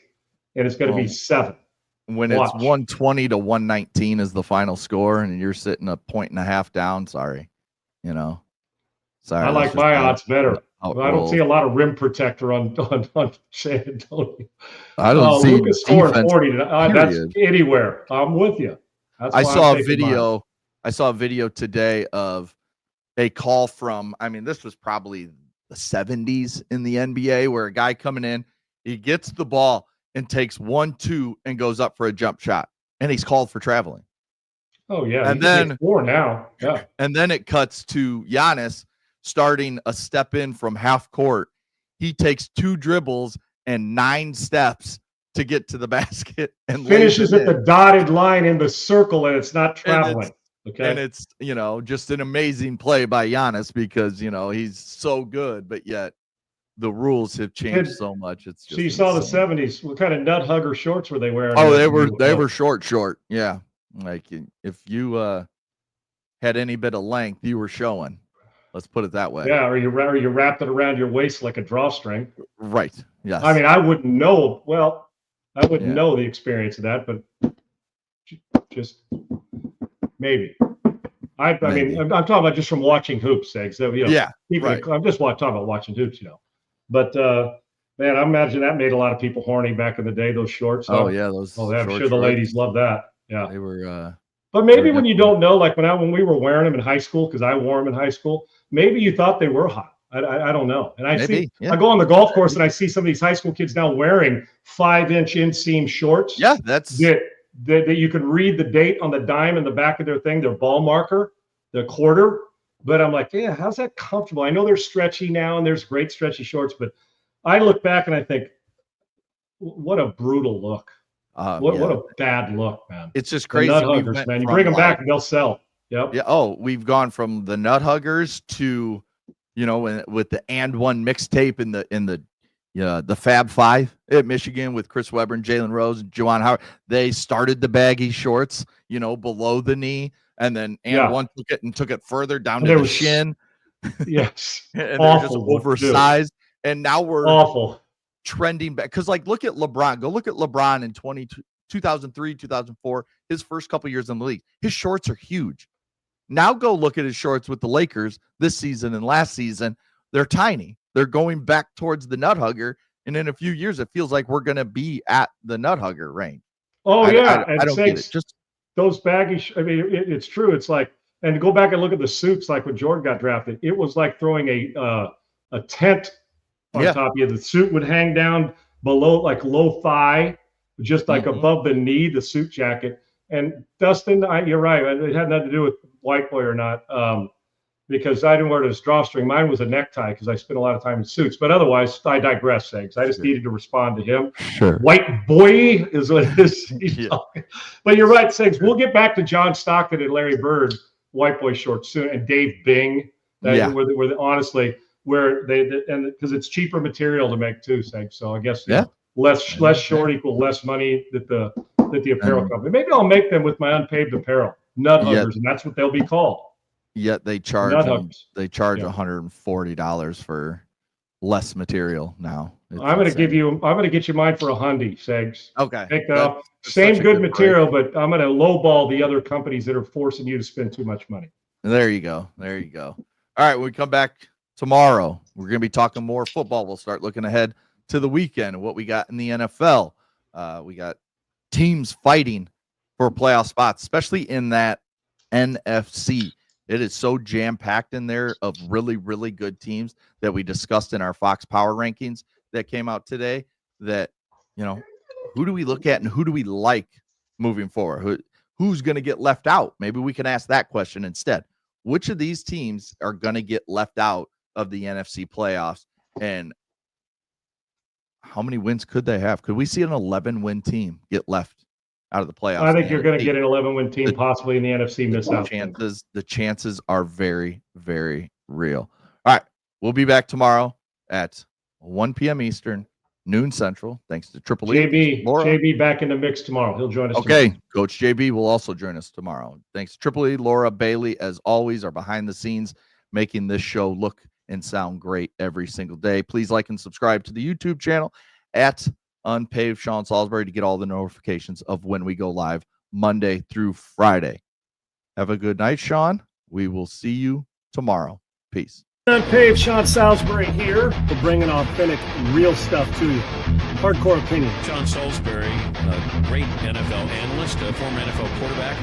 [SPEAKER 1] And it's going to be 7.
[SPEAKER 4] When it's 120 to 119 is the final score, and you're sitting 1.5 down. Sorry. Sorry.
[SPEAKER 1] I like my odds better. I don't see a lot of rim protector on San Antonio.
[SPEAKER 4] I don't see
[SPEAKER 1] Lucas scoring 40. That's anywhere. I'm with you.
[SPEAKER 4] I saw a video today of a call from. This was probably the 70s in the NBA, where a guy coming in, he gets the ball and takes 1-2 and goes up for a jump shot, and he's called for traveling.
[SPEAKER 1] Oh yeah,
[SPEAKER 4] and then
[SPEAKER 1] 4 now. Yeah,
[SPEAKER 4] and then it cuts to Giannis starting a step in from half court. He takes 2 dribbles and 9 steps to get to the basket and
[SPEAKER 1] finishes at the dotted line in the circle, and it's not traveling.
[SPEAKER 4] And it's just an amazing play by Giannis because he's so good, but yet the rules have changed so much. It's just
[SPEAKER 1] you saw the 70s. What kind of nut hugger shorts were they wearing?
[SPEAKER 4] Oh, they were short. Yeah, like if you had any bit of length, you were showing. Let's put it that way.
[SPEAKER 1] Yeah, or you wrapped it around your waist like a drawstring.
[SPEAKER 4] Right. Yes.
[SPEAKER 1] I mean, I wouldn't know. Well, I wouldn't know the experience of that, but just maybe. I mean, I'm talking about just from watching hoops, Eggs. So, I'm just talking about watching hoops, But man, I imagine that made a lot of people horny back in the day. Those shorts.
[SPEAKER 4] Oh yeah, those.
[SPEAKER 1] Oh, I'm sure the ladies love that. Yeah,
[SPEAKER 4] they were.
[SPEAKER 1] But maybe when you don't know, like when we were wearing them in high school, because I wore them in high school, maybe you thought they were hot. I don't know. And I go on the golf course and I see some of these high school kids now wearing 5-inch inseam shorts.
[SPEAKER 4] Yeah, that's
[SPEAKER 1] that you can read the date on the dime in the back of their thing, their ball marker, the quarter. But I'm like, yeah, how's that comfortable? I know they're stretchy now and there's great stretchy shorts, but I look back and I think, what a brutal look. What a bad look, man.
[SPEAKER 4] It's just crazy.
[SPEAKER 1] The nut huggers, man. You bring them back and they'll sell. Yep.
[SPEAKER 4] Yeah. Oh, we've gone from the nut huggers to, with the And One mixtape in the Fab Five at Michigan with Chris Webber and Jalen Rose and Juwan Howard. They started the baggy shorts, below the knee, and then One took it further down to the shin.
[SPEAKER 1] Yes.
[SPEAKER 4] And they're just oversized. And now we're
[SPEAKER 1] awful.
[SPEAKER 4] Trending back, because look at LeBron. Go look at LeBron in 2003, 2004, his first couple years in the league. His shorts are huge. Now go look at his shorts with the Lakers this season and last season. They're tiny. They're going back towards the nut hugger, and in a few years, it feels like we're going to be at the nut hugger range.
[SPEAKER 1] Oh
[SPEAKER 4] I
[SPEAKER 1] don't get it. Just those baggy. I mean, it's true. It's like, and to go back and look at the suits, like when Jordan got drafted, it was like throwing a tent on top of you. The suit would hang down below, like low thigh, just like above the knee, the suit jacket. And Dustin, you're right. It had nothing to do with white boy or not, because I didn't wear this drawstring. Mine was a necktie because I spent a lot of time in suits. But otherwise, I digress, Eggs. I just needed to respond to him.
[SPEAKER 4] Sure.
[SPEAKER 1] White boy is what it is. But you're right, Seggs. We'll get back to John Stockton and Larry Bird, white boy shorts soon, and Dave Bing. Honestly, where and because it's cheaper material to make too, Seggs. So I guess less short equal less money that the apparel company. Maybe I'll make them with my unpaved apparel, nut huggers, and that's what they'll be called.
[SPEAKER 4] Yet they charge $140 for less material now.
[SPEAKER 1] I'm going to get you mine for $100, Seggs.
[SPEAKER 4] Okay.
[SPEAKER 1] Take that up. Same good material, but I'm going to lowball the other companies that are forcing you to spend too much money.
[SPEAKER 4] There you go. All right, when we come back tomorrow, we're going to be talking more football. We'll start looking ahead to the weekend and what we got in the NFL. We got teams fighting for playoff spots, especially in that NFC. It is so jam-packed in there of really, really good teams that we discussed in our Fox Power Rankings that came out today that, who do we look at and who do we like moving forward? Who's going to get left out? Maybe we can ask that question instead. Which of these teams are going to get left out of the NFC playoffs, and how many wins could they have? Could we see an 11-win team get left out of the playoffs?
[SPEAKER 1] I think you're going to get an 11-win team possibly in the NFC miss out.
[SPEAKER 4] The chances are very, very real. All right, we'll be back tomorrow at 1 p.m. Eastern, noon Central. Thanks to Triple E.
[SPEAKER 1] JB back in the mix tomorrow. He'll join us.
[SPEAKER 4] Okay,
[SPEAKER 1] tomorrow.
[SPEAKER 4] Coach JB will also join us tomorrow. Thanks to Triple E. Laura Bailey, as always, are behind the scenes making this show look and sound great every single day. Please like and subscribe to the YouTube channel at Unpaved Sean Salisbury to get all the notifications of when we go live Monday through Friday. Have a good night, Sean. We will see you tomorrow. Peace.
[SPEAKER 7] Unpaved Sean Salisbury here. We're bringing authentic, real stuff to you. Hardcore opinion.
[SPEAKER 2] Sean Salisbury, a great NFL analyst, a former NFL quarterback.